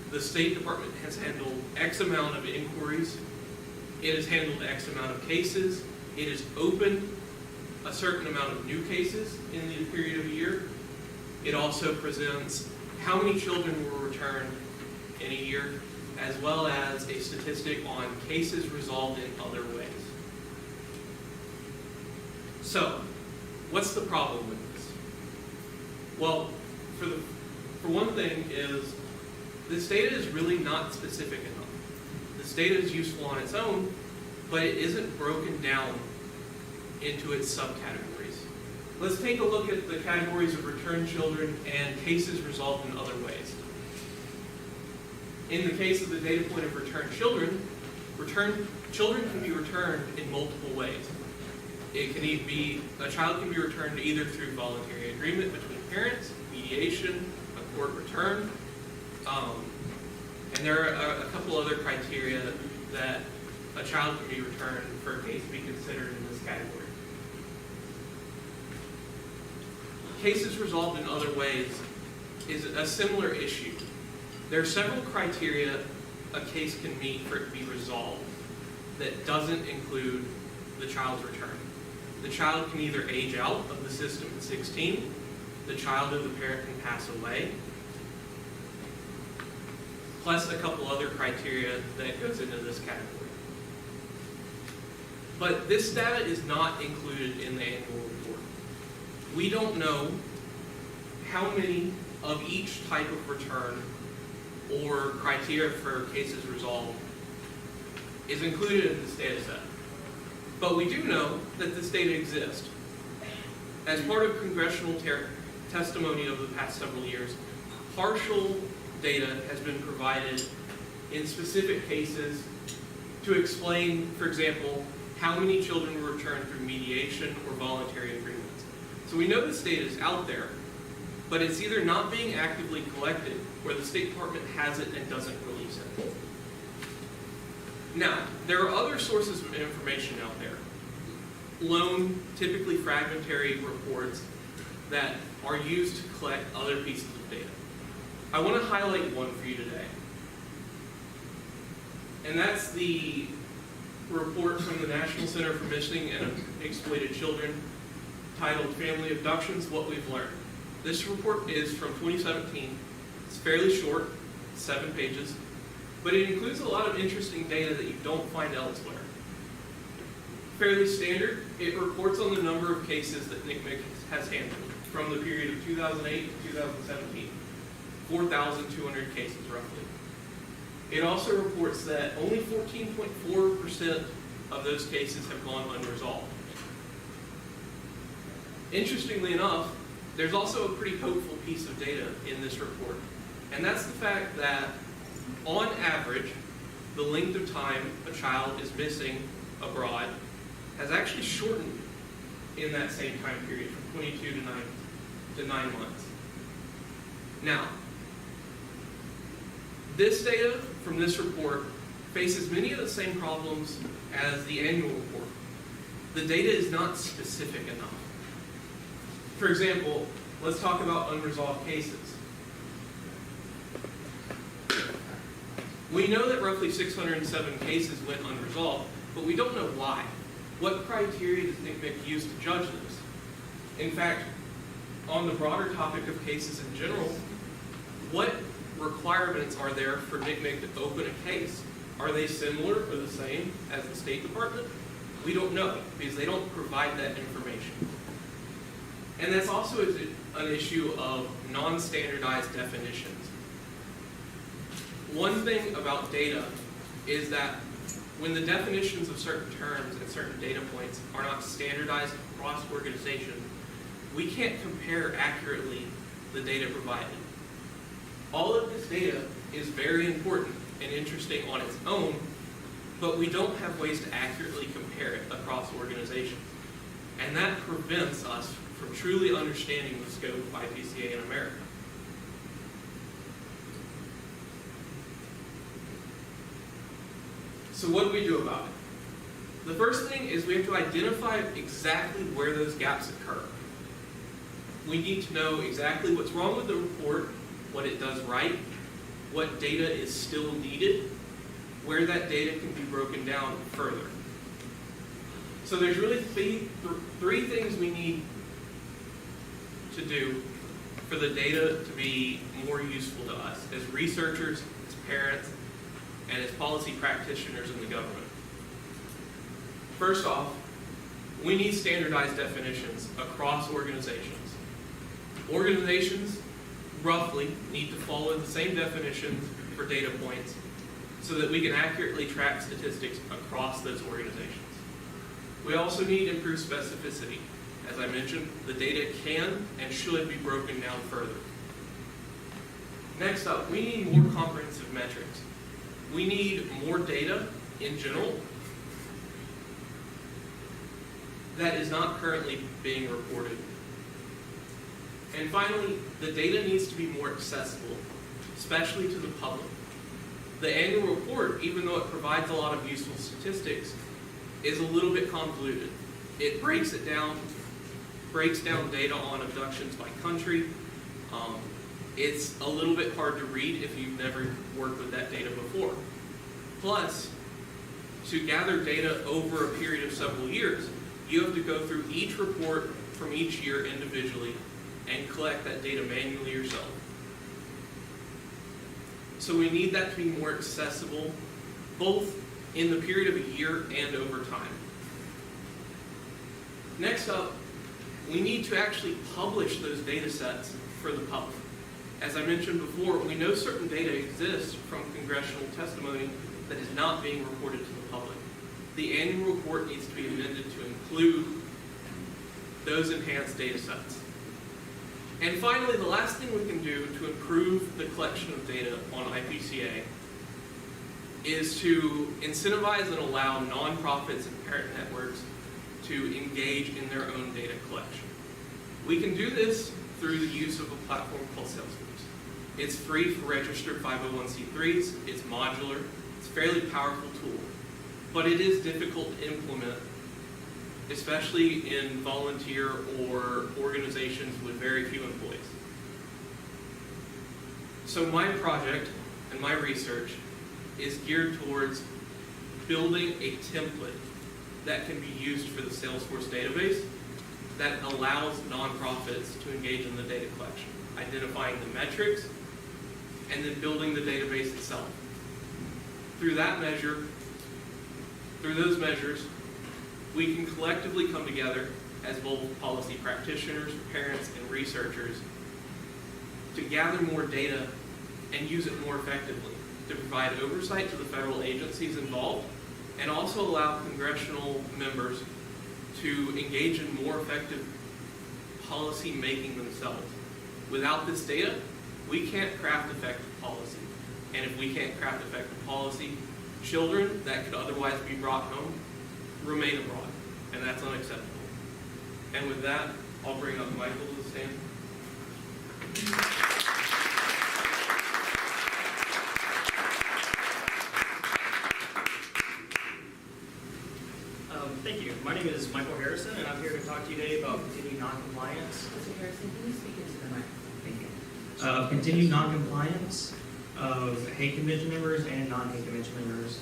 the State Department has handled X amount of inquiries, it has handled X amount of cases, it has opened a certain amount of new cases in the period of a year. It also presents how many children were returned in a year, as well as a statistic on cases resolved in other ways. So, what's the problem with this? Well, for one thing is, this data is really not specific enough. This data is useful on its own, but it isn't broken down into its subcategories. Let's take a look at the categories of returned children and cases resolved in other ways. In the case of the data point of returned children can be returned in multiple ways. It can be, a child can be returned either through voluntary agreement between parents, mediation, a court return, and there are a couple other criteria that a child can be returned for a case to be considered in this category. Cases resolved in other ways is a similar issue. There are several criteria a case can meet for it to be resolved that doesn't include the child's return. The child can either age out of the system at 16, the child or the parent can pass away, plus a couple other criteria that goes into this category. But this data is not included in the annual report. We don't know how many of each type of return or criteria for cases resolved is included in this data set. But we do know that this data exists. As part of congressional testimony over the past several years, partial data has been provided in specific cases to explain, for example, how many children were returned through mediation or voluntary agreements. So we know this data is out there, but it's either not being actively collected or the State Department has it and doesn't release it. Now, there are other sources of information out there. Lone, typically fragmentary reports that are used to collect other pieces of data. I want to highlight one for you today. And that's the report from the National Center for Missing and Exploited Children titled Family Abductions, What We've Learned. This report is from 2017. It's fairly short, 7 pages, but it includes a lot of interesting data that you don't find elsewhere. Fairly standard, it reports on the number of cases that NCMEC has handled from the period of 2008 to 2017, 4,200 cases roughly. It also reports that only 14.4% of those cases have gone unresolved. Interestingly enough, there's also a pretty hopeful piece of data in this report, and that's the fact that, on average, the length of time a child is missing abroad has actually shortened in that same time period, from 22 to 9 months. Now, this data from this report faces many of the same problems as the annual report. The data is not specific enough. For example, let's talk about unresolved cases. We know that roughly 607 cases went unresolved, but we don't know why. What criteria does NCMEC use to judge this? In fact, on the broader topic of cases in general, what requirements are there for NCMEC to open a case? Are they similar or the same as the State Department? We don't know, because they don't provide that information. And that's also an issue of non-standardized definitions. One thing about data is that when the definitions of certain terms and certain data points are not standardized across organizations, we can't compare accurately the data provided. All of this data is very important and interesting on its own, but we don't have ways to accurately compare it across organizations. And that prevents us from truly understanding the scope of IPCA in America. So what do we do about it? The first thing is we have to identify exactly where those gaps occur. We need to know exactly what's wrong with the report, what it does right, what data is still needed, where that data can be broken down further. So there's really three things we need to do for the data to be more useful to us as researchers, as parents, and as policy practitioners in the government. First off, we need standardized definitions across organizations. Organizations roughly need to follow the same definitions for data points so that we can accurately track statistics across those organizations. We also need improved specificity. As I mentioned, the data can and should be broken down further. Next up, we need more comprehensive metrics. We need more data in general that is not currently being reported. And finally, the data needs to be more accessible, especially to the public. The annual report, even though it provides a lot of useful statistics, is a little bit convoluted. It breaks down data on abductions by country. It's a little bit hard to read if you've never worked with that data before. Plus, to gather data over a period of several years, you have to go through each report from each year individually and collect that data manually yourself. So we need that to be more accessible, both in the period of a year and over time. Next up, we need to actually publish those data sets for the public. As I mentioned before, we know certain data exists from congressional testimony that is not being reported to the public. The annual report needs to be amended to include those enhanced data sets. And finally, the last thing we can do to improve the collection of data on IPCA is to incentivize and allow nonprofits and parent networks to engage in their own data collection. We can do this through the use of a platform called Salesforce. It's free for registered 501c3s, it's modular, it's a fairly powerful tool, but it is difficult to implement, especially in volunteer or organizations with very few employees. So my project and my research is geared towards building a template that can be used for the Salesforce database that allows nonprofits to engage in the data collection, identifying the metrics, and then building the database itself. Through those measures, we can collectively come together as both policy practitioners, parents, and researchers to gather more data and use it more effectively, to provide oversight to the federal agencies involved, and also allow congressional members to engage in more effective policy making themselves. Without this data, we can't craft effective policy. And if we can't craft effective policy, children that could otherwise be brought home remain abroad, and that's unacceptable. And with that, I'll bring up Michael to the stand. Thank you. My name is Michael Harrison, and I'm here to talk to you today about continued noncompliance. Mr. Harrison, can you speak into the microphone? Thank you. Continued noncompliance of Hague Convention members and non-Hague Convention members.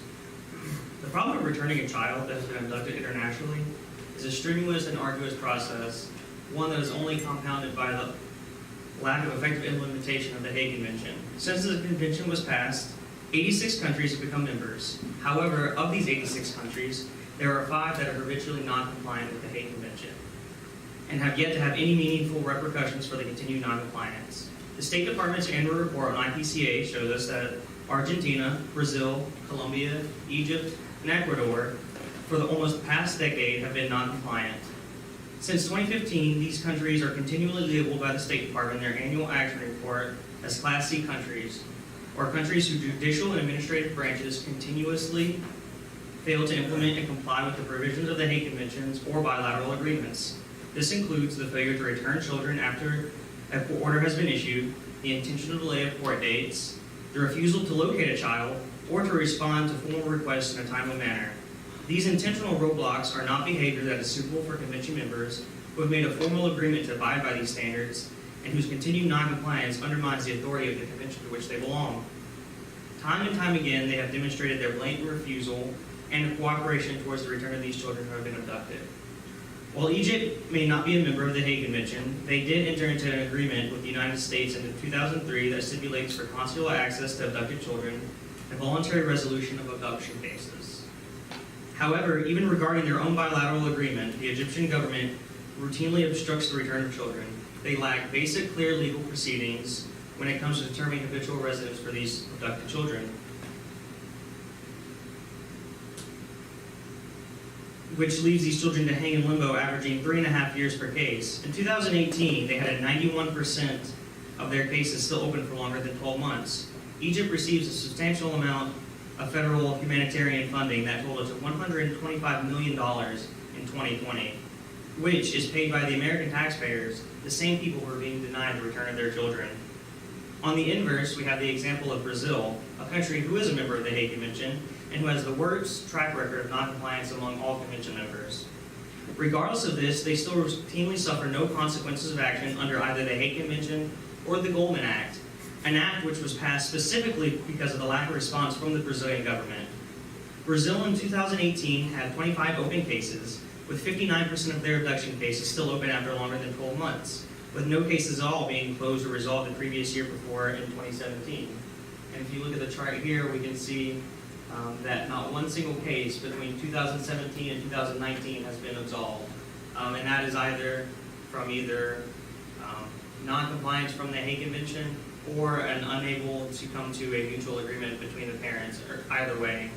The problem of returning a child that has been abducted internationally is a strenuous and arduous process, one that is only compounded by the lack of effective implementation of the Hague Convention. Since the convention was passed, 86 countries have become members. However, of these 86 countries, there are 5 that are habitually non-compliant with the Hague Convention and have yet to have any meaningful repercussions for the continued non-compliance. The State Department's annual report on IPCA shows us that Argentina, Brazil, Colombia, Egypt, and Ecuador, for the almost past decade, have been non-compliant. Since 2015, these countries are continually labeled by the State Department in their annual action report as Class C countries, or countries whose judicial and administrative branches continuously fail to implement and comply with the provisions of the Hague Conventions or bilateral agreements. This includes the failure to return children after a court order has been issued, the intentional delay of court dates, the refusal to locate a child, or to respond to formal requests in a timely manner. These intentional roadblocks are not behavior that is suitable for convention members who have made a formal agreement to abide by these standards and whose continued noncompliance undermines the authority of the convention to which they belong. Time and time again, they have demonstrated their blatant refusal and cooperation towards the return of these children who have been abducted. While Egypt may not be a member of the Hague Convention, they did enter into an agreement with the United States in 2003 that stipulates for consular access to abducted children and voluntary resolution of abduction cases. However, even regarding their own bilateral agreement, the Egyptian government routinely obstructs the return of children. They lack basic, clear legal proceedings when it comes to determining habitual residence for these abducted children, which leaves these children to hang in limbo, averaging 3.5 years per case. In 2018, they had 91% of their cases still open for longer than 12 months. Egypt receives a substantial amount of federal humanitarian funding that totaled to $125 million in 2020, which is paid by the American taxpayers, the same people who are being denied the return of their children. On the inverse, we have the example of Brazil, a country who is a member of the Hague Convention and who has the worst track record of noncompliance among all convention members. Regardless of this, they still routinely suffer no consequences of action under either the Hague Convention or the Goldman Act, an act which was passed specifically because of the lack of response from the Brazilian government. Brazil in 2018 had 25 open cases, with 59% of their abduction cases still open after longer than 12 months, with no cases at all being closed or resolved the previous year before in 2017. And if you look at the chart here, we can see that not one single case between 2017 and 2019 has been absolved. And that is either from non-compliance from the Hague Convention or an unable to come to a mutual agreement between the parents, or either way.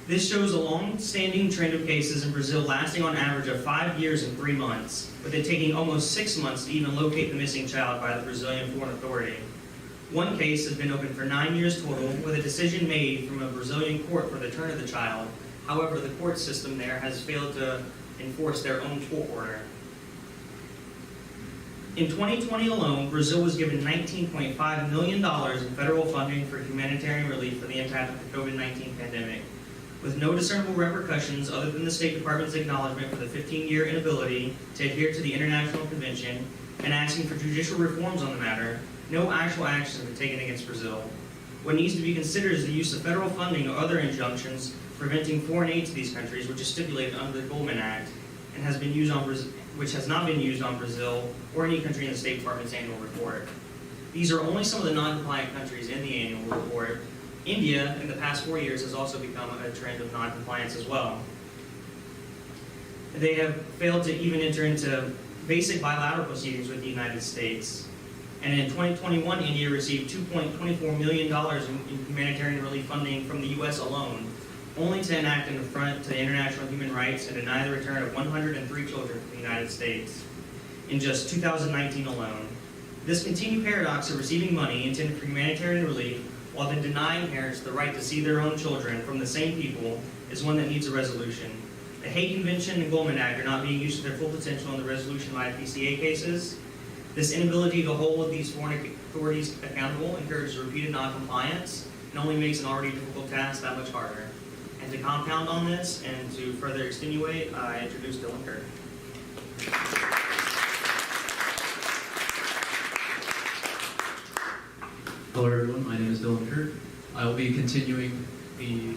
This shows a long-standing trend of cases in Brazil lasting on average of 5 years and 3 months, with it taking almost 6 months to even locate the missing child by the Brazilian Foreign Authority. One case has been open for 9 years total, with a decision made from a Brazilian court for the return of the child. However, the court system there has failed to enforce their own court order. In 2020 alone, Brazil was given $19.5 million in federal funding for humanitarian relief for the impact of the COVID-19 pandemic, with no discernible repercussions other than the State Department's acknowledgement for the 15-year inability to adhere to the International Convention and asking for judicial reforms on the matter. No actual action has been taken against Brazil. What needs to be considered is the use of federal funding or other injunctions preventing foreign aid to these countries, which is stipulated under the Goldman Act and has been used on which has not been used on Brazil or any country in the State Department's annual report. These are only some of the non-compliant countries in the annual report. India, in the past 4 years, has also become a trend of non-compliance as well. They have failed to even enter into basic bilateral proceedings with the United States. And in 2021, India received $2.24 million in humanitarian relief funding from the U.S. alone, only to enact an affront to international human rights and deny the return of 103 children from the United States in just 2019 alone. This continued paradox of receiving money intended for humanitarian relief while then denying parents the right to see their own children from the same people is one that needs a resolution. The Hague Convention and Goldman Act are not being used to their full potential in the resolution of IPCA cases. This inability to hold these foreign authorities accountable encourages repeated noncompliance and only makes an already difficult task that much harder. And to compound on this and to further extenuate, I introduce Dylan Kirk. Hello everyone, my name is Dylan Kirk. I will be continuing the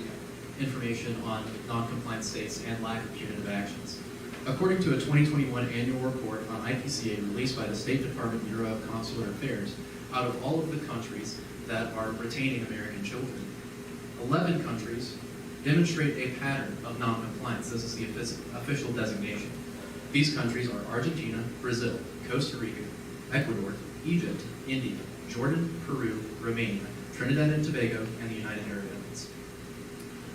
information on non-compliant states and lack of punitive actions. According to a 2021 annual report on IPCA released by the State Department Bureau of Consular Affairs, out of all of the countries that are retaining American children, 11 countries demonstrate a pattern of non-compliance. This is the official designation. These countries are Argentina, Brazil, Costa Rica, Ecuador, Egypt, India, Jordan, Peru, Romania, Trinidad and Tobago, and the United Arab Emirates.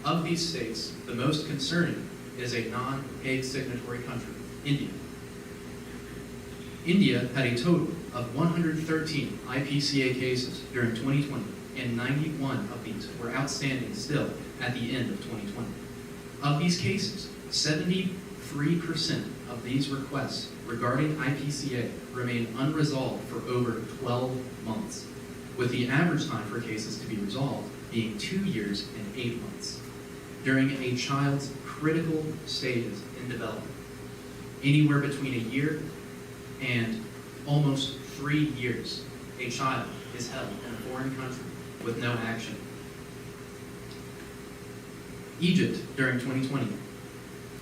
Of these states, the most concerning is a non-Hague signatory country, India. India had a total of 113 IPCA cases during 2020, and 91 of these were outstanding still at the end of 2020. Of these cases, 73% of these requests regarding IPCA remain unresolved for over 12 months, with the average time for cases to be resolved being 2 years and 8 months, during a child's critical stages in development. Anywhere between a year and almost 3 years, a child is held in a foreign country with no action. Egypt, during 2020,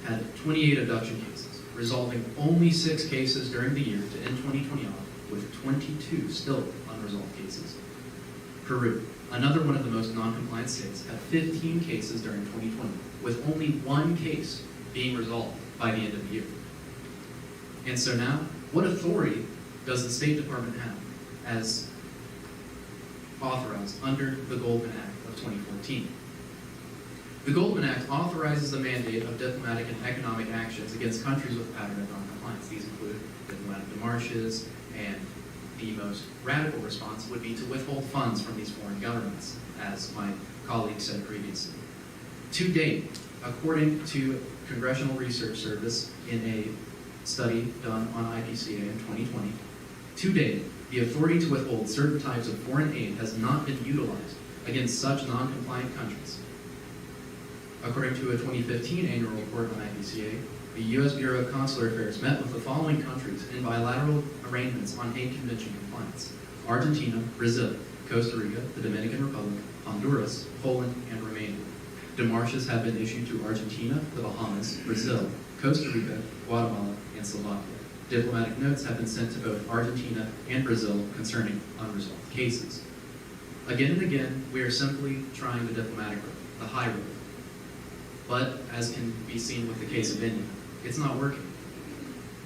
had 28 abduction cases, resolving only 6 cases during the year to end 2020 off, with 22 still unresolved cases. Peru, another one of the most non-compliant states, had 15 cases during 2020, with only 1 case being resolved by the end of the year. And so now, what authority does the State Department have as authorized under the Goldman Act of 2014? The Goldman Act authorizes the mandate of diplomatic and economic actions against countries with a pattern of noncompliance. These include diplomatic demarches, and the most radical response would be to withhold funds from these foreign governments, as my colleague said previously. To date, according to Congressional Research Service in a study done on IPCA in 2020, to date, the authority to withhold certain types of foreign aid has not been utilized against such non-compliant countries. According to a 2015 annual report on IPCA, the U.S. Bureau of Consular Affairs met with the following countries in bilateral arrangements on Hague Convention compliance: Argentina, Brazil, Costa Rica, the Dominican Republic, Honduras, Poland, and Romania. Demarches have been issued to Argentina, the Bahamas, Brazil, Costa Rica, Guatemala, and Slovakia. Diplomatic notes have been sent to both Argentina and Brazil concerning unresolved cases. Again and again, we are simply trying the diplomatic road, the high road. But, as can be seen with the case of India, it's not working.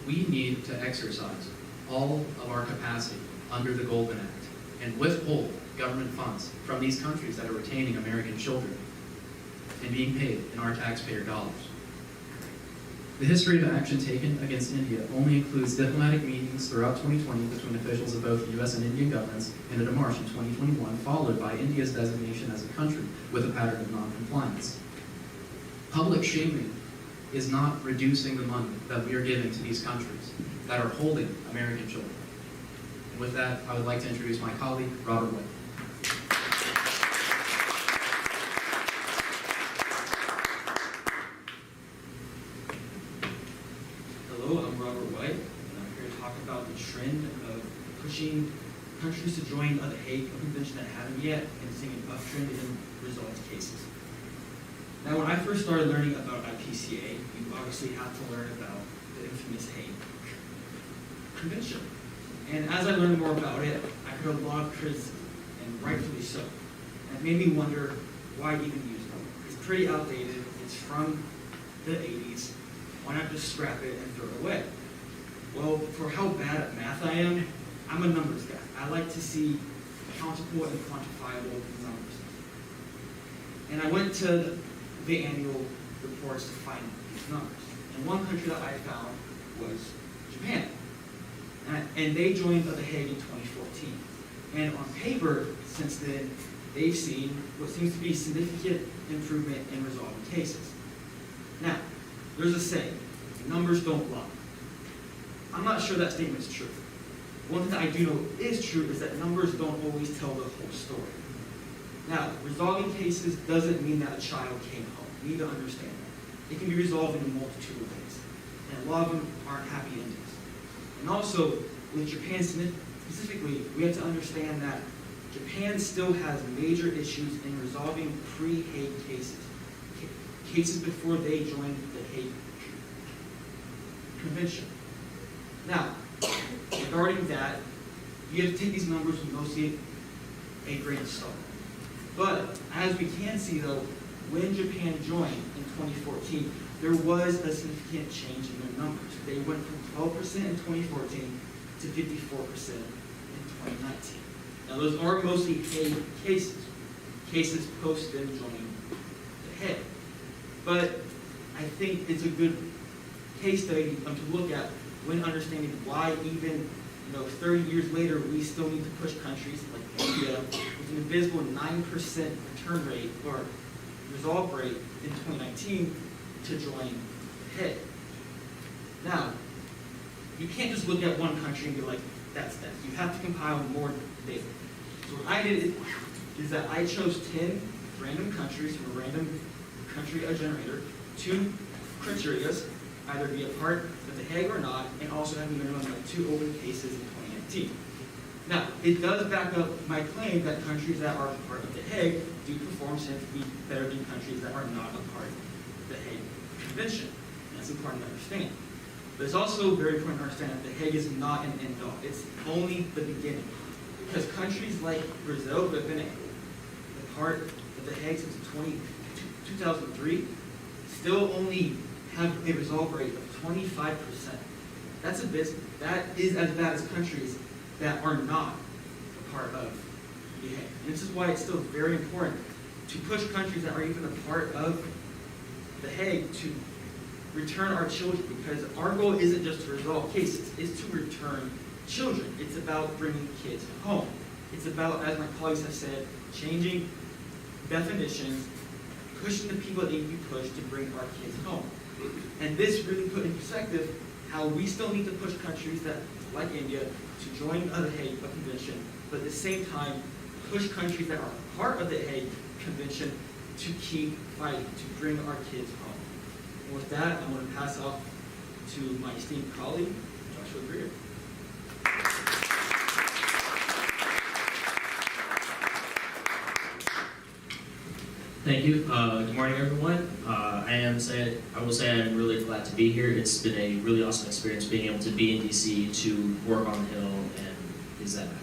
We need to exercise all of our capacity under the Goldman Act and withhold government funds from these countries that are retaining American children and being paid in our taxpayer dollars. The history of action taken against India only includes diplomatic meetings throughout 2020 between officials of both the US and Indian governments and a démarche in 2021, followed by India's designation as a country with a pattern of non-compliance. Public shaming is not reducing the money that we are giving to these countries that are holding American children. And with that, I would like to introduce my colleague, Robert White. Hello, I'm Robert White, and I'm here to talk about the trend of pushing countries to join the Hague Convention that haven't yet, and seeing an uptrend in resolved cases. Now, when I first started learning about IPCA, you obviously have to learn about the infamous Hague Convention. And as I learned more about it, I heard a lot of criticism, and rightfully so. And it made me wonder why even use it. It's pretty outdated, it's from the 80s. Why not just scrap it and throw it away? Well, for how bad at math I am, I'm a numbers guy. I like to see countable and quantifiable numbers. And I went to the annual reports to find these numbers. And one country that I found was Japan. And they joined the Hague in 2014. And on paper, since then, they've seen what seems to be significant improvement in resolving cases. Now, there's a saying, numbers don't lie. I'm not sure that statement is true. One thing that I do know is true is that numbers don't always tell the whole story. Now, resolving cases doesn't mean that a child came home. You need to understand that. It can be resolved in a multitude of ways. And a lot of them aren't happy endings. And also, with Japan specifically, we have to understand that Japan still has major issues in resolving pre-Hague cases. Cases before they joined the Hague Convention. Now, regarding that, you have to take these numbers with mostly a grain of salt. But as we can see though, when Japan joined in 2014, there was a significant change in their numbers. They went from 12% in 2014 to 54% in 2019. Now those are mostly Hague cases post them joining the Hague. But I think it's a good case study to look at when understanding why even 30 years later we still need to push countries like India with an abysmal 9% return rate or resolve rate in 2019 to join the Hague. Now, you can't just look at one country and be like, that's that. You have to compile more data. So what I did is that I chose 10 random countries from a random country generator, 2 criteria, either be a part of the Hague or not, and also have a minimum of 2 open cases in 2019. Now, it does back up my claim that countries that are part of the Hague do perform significantly better than countries that are not a part of the Hague Convention. And that's important to understand. But it's also very important to understand that the Hague is not an end-all. It's only the beginning. Because countries like Brazil, who have been a part of the Hague since 2003, still only have a resolve rate of 25%. That's abysmal. That is as bad as countries that are not a part of the Hague. And this is why it's still very important to push countries that are even a part of the Hague to return our children, because our goal isn't just to resolve cases, it's to return children. It's about bringing kids home. It's about, as my colleagues have said, changing definitions, pushing the people that need to be pushed to bring our kids home. And this really put in perspective how we still need to push countries that, like India, to join the Hague Convention, but at the same time, push countries that are part of the Hague Convention to keep fighting, to bring our kids home. And with that, I'm going to pass off to my esteemed colleague, Joshua Greer. Thank you. Good morning, everyone. I will say I'm really glad to be here. It's been a really awesome experience being able to be in DC to work on the Hill and things that matter.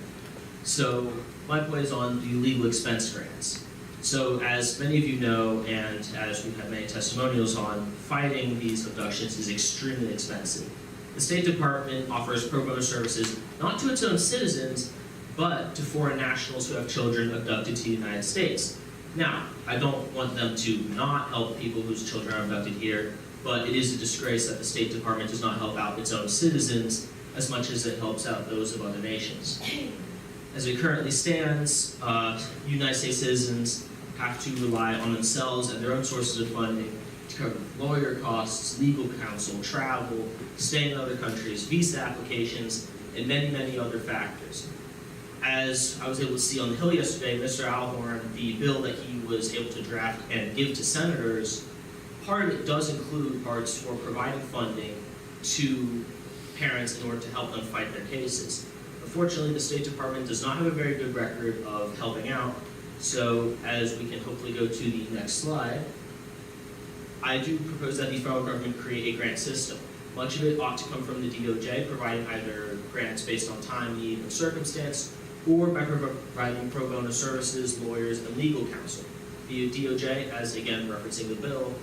So my point is on the legal expense grants. So as many of you know, and as we have many testimonials on, fighting these abductions is extremely expensive. The State Department offers pro bono services not to its own citizens, but to foreign nationals who have children abducted to the United States. Now, I don't want them to not help people whose children are abducted here, but it is a disgrace that the State Department does not help out its own citizens as much as it helps out those of other nations. As it currently stands, United States citizens have to rely on themselves and their own sources of funding to cover lawyer costs, legal counsel, travel, staying in other countries, visa applications, and many, many other factors. As I was able to see on the Hill yesterday, Mr. Alhorn, the bill that he was able to draft and give to senators, part of it does include parts for providing funding to parents in order to help them fight their cases. Unfortunately, the State Department does not have a very good record of helping out, so as we can hopefully go to the next slide, I do propose that the federal government create a grant system. Much of it ought to come from the DOJ, providing either grants based on time, need, and circumstance, or by providing pro bono services, lawyers, and legal counsel. The DOJ, as again referencing the bill,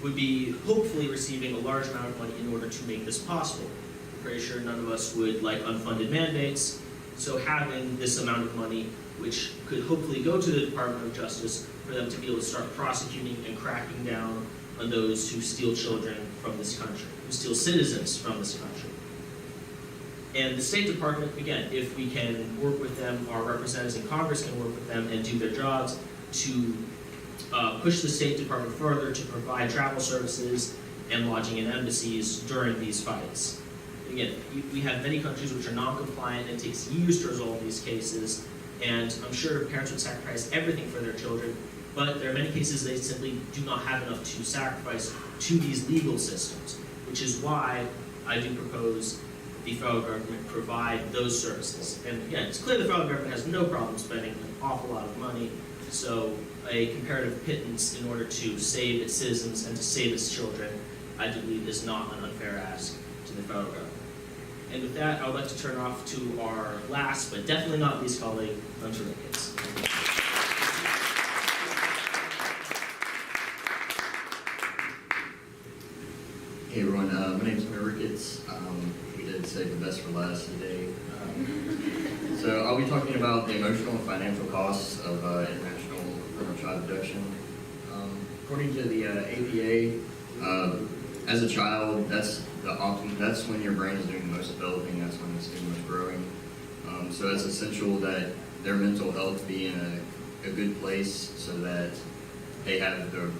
would be hopefully receiving a large amount of money in order to make this possible. I'm pretty sure none of us would like unfunded mandates, so having this amount of money, which could hopefully go to the Department of Justice for them to be able to start prosecuting and cracking down on those who steal children from this country, who steal citizens from this country. And the State Department, again, if we can work with them, our representatives in Congress can work with them and do their jobs to push the State Department further to provide travel services and lodging in embassies during these fights. Again, we have many countries which are non-compliant and it takes years to resolve these cases, and I'm sure parents would sacrifice everything for their children, but there are many cases they simply do not have enough to sacrifice to these legal systems, which is why I do propose the federal government provide those services. And again, it's clear the federal government has no problem spending an awful lot of money, so a comparative pittance in order to save its citizens and to save its children, I do believe is not an unfair ask to the federal government. And with that, I would like to turn off to our last, but definitely not least colleague, Hunter Ricketts. Hey everyone, my name is Hunter Ricketts. We did save the best for last today. So I'll be talking about the emotional and financial costs of international criminal child abduction. According to the APA, as a child, that's when your brain is doing the most developing, that's when it's doing the most growing. So it's essential that their mental health be in a good place so that they have the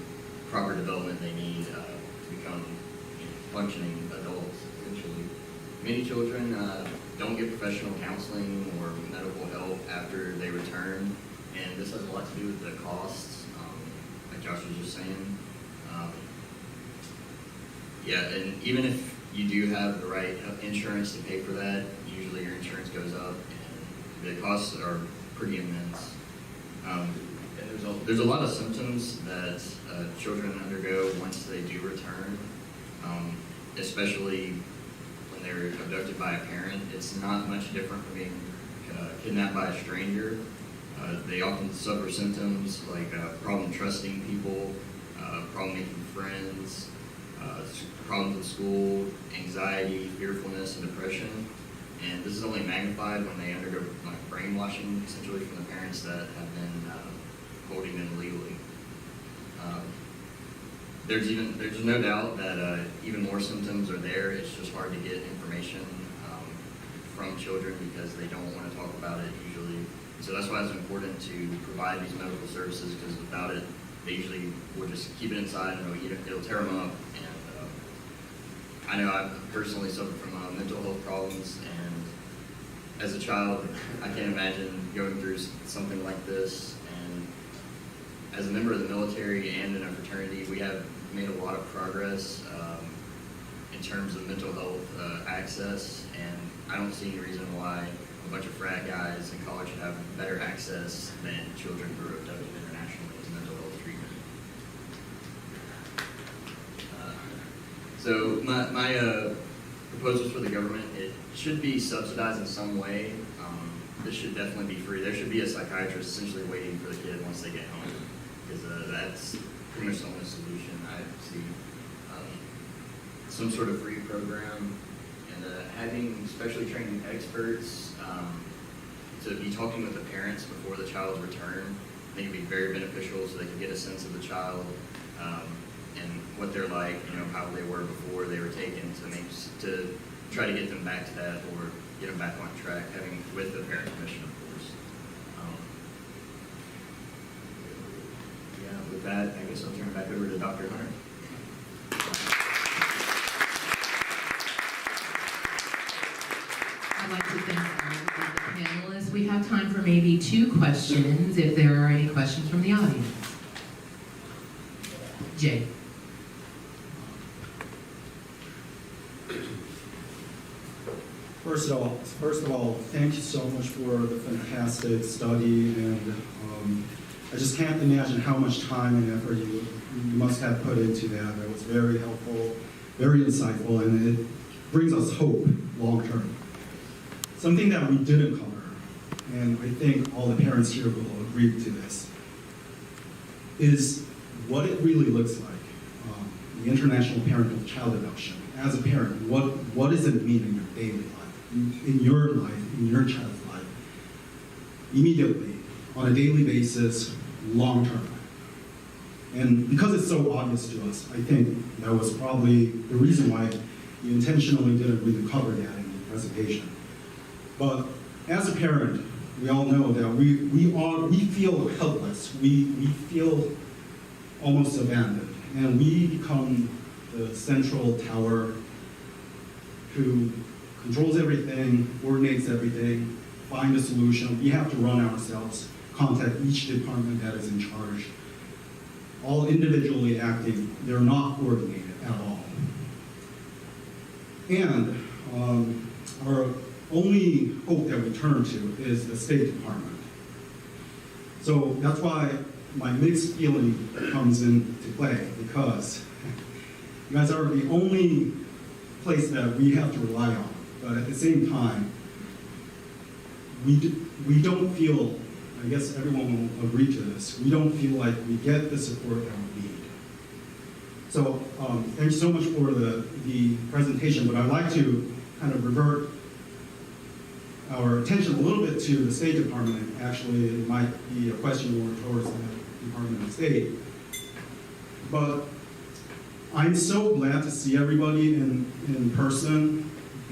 proper development they need to become functioning adults, essentially. Many children don't get professional counseling or medical help after they return, and this has a lot to do with the costs, like Josh was just saying. Yeah, and even if you do have the right insurance to pay for that, usually your insurance goes up, and the costs are pretty immense. There's a lot of symptoms that children undergo once they do return, especially when they're abducted by a parent. It's not much different from being kidnapped by a stranger. They often suffer symptoms like problem trusting people, problem making friends, problems in school, anxiety, fearfulness, and depression. And this is only magnified when they undergo brainwashing, essentially, from the parents that have been holding them illegally. There's no doubt that even more symptoms are there. It's just hard to get information from children because they don't want to talk about it usually. So that's why it's important to provide these medical services, because without it, they usually will just keep it inside and it'll tear them up. And I know I've personally suffered from mental health problems, and as a child, I can't imagine going through something like this. And as a member of the military and in a fraternity, we have made a lot of progress in terms of mental health access, and I don't see any reason why a bunch of frat guys in college should have better access than children who are abducted internationally to mental health treatment. So my proposals for the government, it should be subsidized in some way. This should definitely be free. There should be a psychiatrist essentially waiting for the kid once they get home, because that's pretty much the only solution I see. Some sort of free program, and having specially trained experts to be talking with the parents before the child's return. I think it'd be very beneficial so they can get a sense of the child and what they're like, how they were before they were taken, to try to get them back to that or get them back on track, having with the parent commission, of course. Yeah, with that, I guess I'll turn it back over to Dr. Hunter. I'd like to thank all of the panelists. We have time for maybe 2 questions, if there are any questions from the audience. Jay. First of all, thank you so much for the fantastic study, and I just can't imagine how much time and effort you must have put into that. That was very helpful, very insightful, and it brings us hope long term. Something that we didn't cover, and I think all the parents here will agree to this, is what it really looks like, the International Parent of Child Abduction. As a parent, what does it mean in your daily life, in your life, in your child's life, immediately, on a daily basis, long term? And because it's so obvious to us, I think that was probably the reason why you intentionally didn't really cover that in the presentation. But as a parent, we all know that we feel helpless. We feel almost abandoned, and we become the central tower who controls everything, coordinates everything, find a solution. We have to run ourselves, contact each department that is in charge. All individually acting, they're not coordinated at all. And our only hope that we turn to is the State Department. So that's why my mixed feeling comes into play, because you guys are the only place that we have to rely on. But at the same time, we don't feel, I guess everyone will agree to this, we don't feel like we get the support that we need. So thank you so much for the presentation, but I'd like to kind of revert our attention a little bit to the State Department. Actually, it might be a question more towards the Department of State. But I'm so glad to see everybody in person,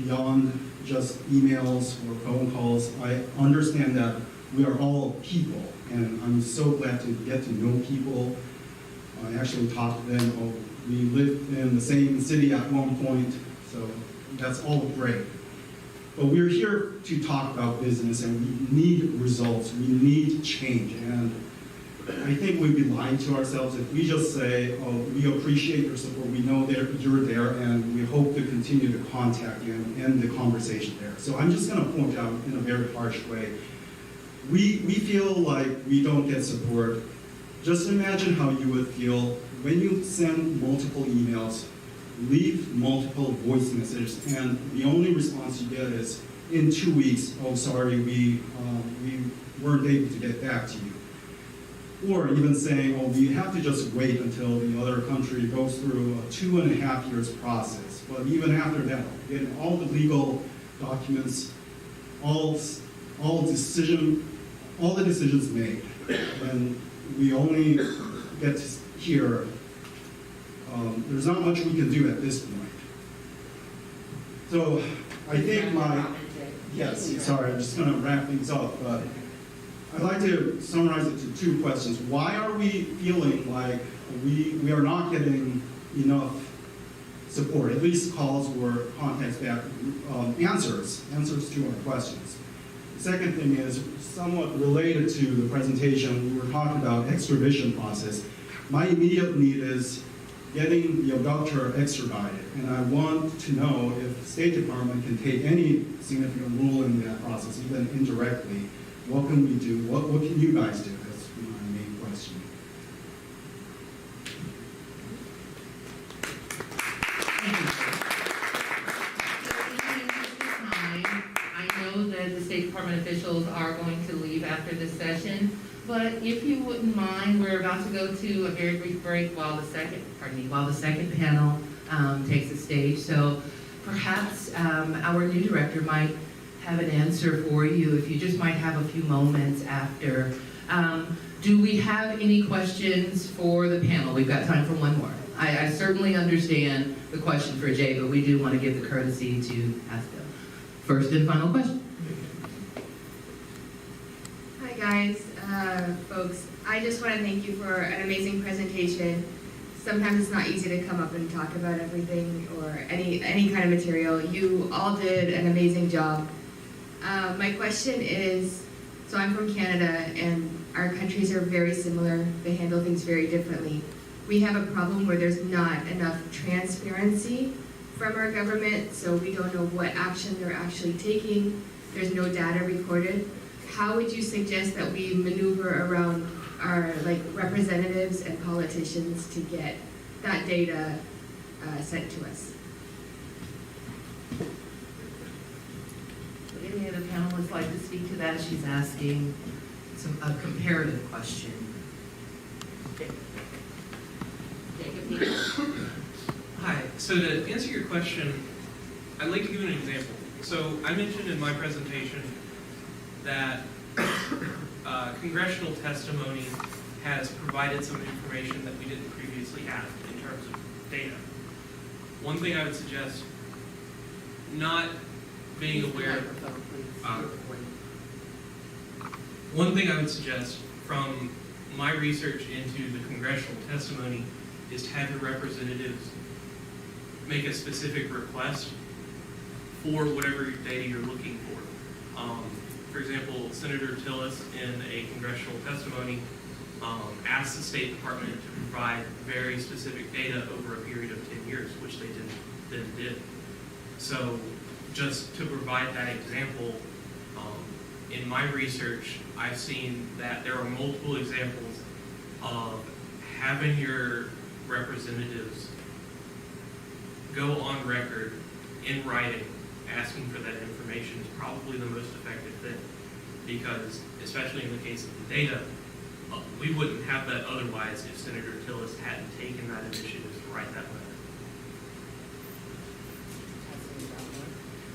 beyond just emails or phone calls. I understand that we are all people, and I'm so glad to get to know people. I actually talked to them. Oh, we lived in the same city at one point, so that's all great. But we're here to talk about business, and we need results. We need change. And I think we'd be lying to ourselves if we just say, oh, we appreciate your support, we know that you're there, and we hope to continue to contact you and end the conversation there. So I'm just going to point out in a very harsh way, we feel like we don't get support. Just imagine how you would feel when you send multiple emails, leave multiple voice messages, and the only response you get is, in 2 weeks, oh, sorry, we weren't able to get back to you. Or even saying, oh, we have to just wait until the other country goes through a 2.5 years process. But even after that, getting all the legal documents, all the decisions made, and we only get to hear, there's not much we can do at this point. So I think yes, sorry, I'm just going to wrap things up, but I'd like to summarize it to 2 questions. Why are we feeling like we are not getting enough support, at least calls or contacts back, answers to our questions? The second thing is somewhat related to the presentation. We were talking about extradition process. My immediate need is getting the abductor extradited, and I want to know if the State Department can take any significant role in that process, even indirectly. What can we do? What can you guys do? That's my main question. I know that the State Department officials are going to leave after this session, but if you wouldn't mind, we're about to go to a very brief break while the second panel takes the stage. So perhaps our new director might have an answer for you if you just might have a few moments after. Do we have any questions for the panel? We've got time for one more. I certainly understand the question for Jay, but we do want to give the courtesy to ask them. First and final question. Hi guys, folks. I just want to thank you for an amazing presentation. Sometimes it's not easy to come up and talk about everything or any kind of material. You all did an amazing job. My question is, so I'm from Canada and our countries are very similar. They handle things very differently. We have a problem where there's not enough transparency from our government, so we don't know what action they're actually taking. There's no data recorded. How would you suggest that we maneuver around our representatives and politicians to get that data sent to us? Would any of the panelists like to speak to that? She's asking a comparative question. Hi, so to answer your question, I'd like to give you an example. So I mentioned in my presentation that congressional testimony has provided some information that we didn't previously have in terms of data. One thing I would suggest, not being aware, one thing I would suggest from my research into the congressional testimony is to have your representatives make a specific request for whatever data you're looking for. For example, Senator Tillis in a congressional testimony asked the State Department to provide very specific data over a period of 10 years, which they then did. So just to provide that example, in my research, I've seen that there are multiple examples of having your representatives go on record in writing asking for that information is probably the most effective thing, because especially in the case of the data, we wouldn't have that otherwise if Senator Tillis hadn't taken that initiative to write that letter.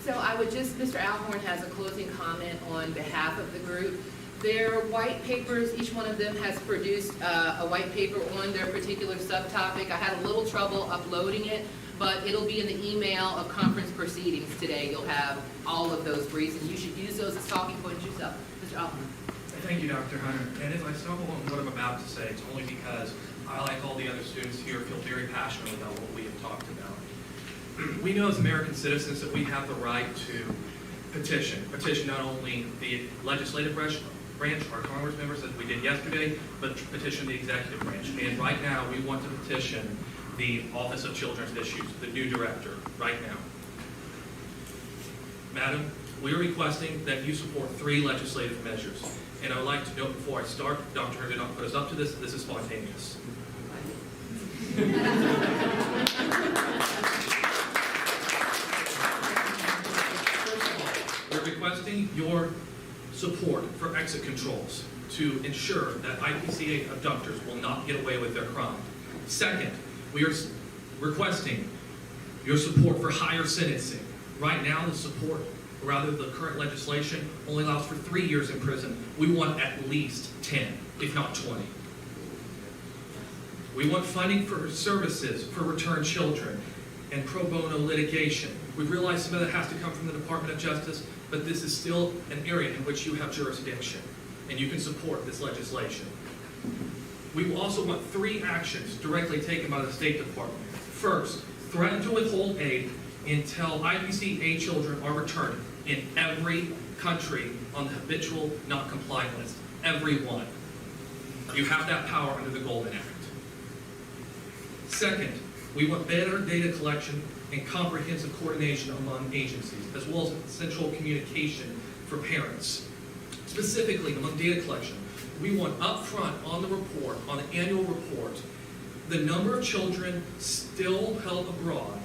So I would just, Mr. Alhorn has a closing comment on behalf of the group. Their white papers, each one of them has produced a white paper on their particular subtopic. I had a little trouble uploading it, but it'll be in the email of conference proceedings today. You'll have all of those briefs, and you should use those as talking points yourself. Mr. Alhorn. Thank you, Dr. Hunter. And if I stumble on what I'm about to say, it's only because I, like all the other students here, feel very passionate about what we have talked about. We know as American citizens that we have the right to petition not only the legislative branch, our Congress members, as we did yesterday, but petition the executive branch. And right now, we want to petition the Office of Children's Issues, the new director, right now. Madam, we are requesting that you support 3 legislative measures. And I would like to note before I start, Dr. Hunter did not put us up to this is spontaneous. We're requesting your support for exit controls to ensure that IPCA abductors will not get away with their crime. Second, we are requesting your support for higher sentencing. Right now, the current legislation only allows for 3 years in prison. We want at least 10, if not 20. We want funding for services for returned children and pro bono litigation. We realize some of that has to come from the Department of Justice, but this is still an area in which you have jurisdiction, and you can support this legislation. We also want 3 actions directly taken by the State Department. First, threaten to withhold aid until IPCA children are returned in every country on the habitual not compliant list. Every one. You have that power under the Golden Act. Second, we want better data collection and comprehensive coordination among agencies, as well as central communication for parents. Specifically, among data collection, we want upfront on the report, on the annual report, the number of children still held abroad,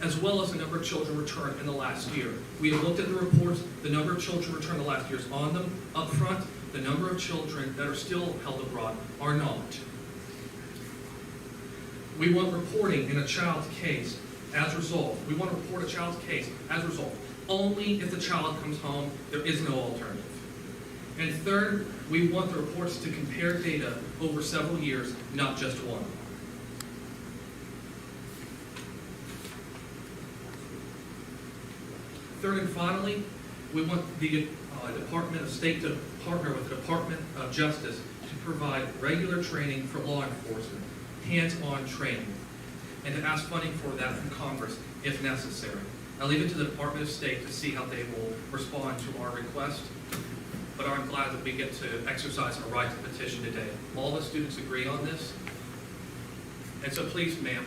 as well as the number of children returned in the last year. We have looked at the reports, the number of children returned in the last year is on them. Up front, the number of children that are still held abroad are not. We want reporting in a child's case as resolved. We want to report a child's case as resolved. Only if the child comes home, there is no alternative. And third, we want the reports to compare data over several years, not just one. Third and finally, we want the Department of State to partner with the Department of Justice to provide regular training for law enforcement, hands-on training, and to ask funding for that from Congress if necessary. I leave it to the Department of State to see how they will respond to our request, but I'm glad that we get to exercise our right to petition today. All the students agree on this, and so please, ma'am,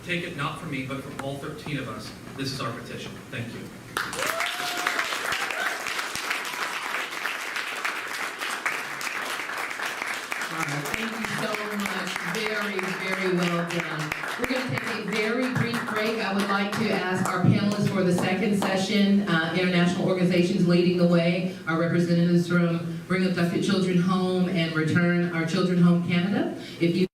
take it not from me, but from all 13 of us. This is our petition. Thank you. Thank you so much. Very, very well done. We're going to take a very brief break. I would like to ask our panelists for the second session, international organizations leading the way, our representatives from Bring Abducted Children Home and Return Our Children Home Canada. If you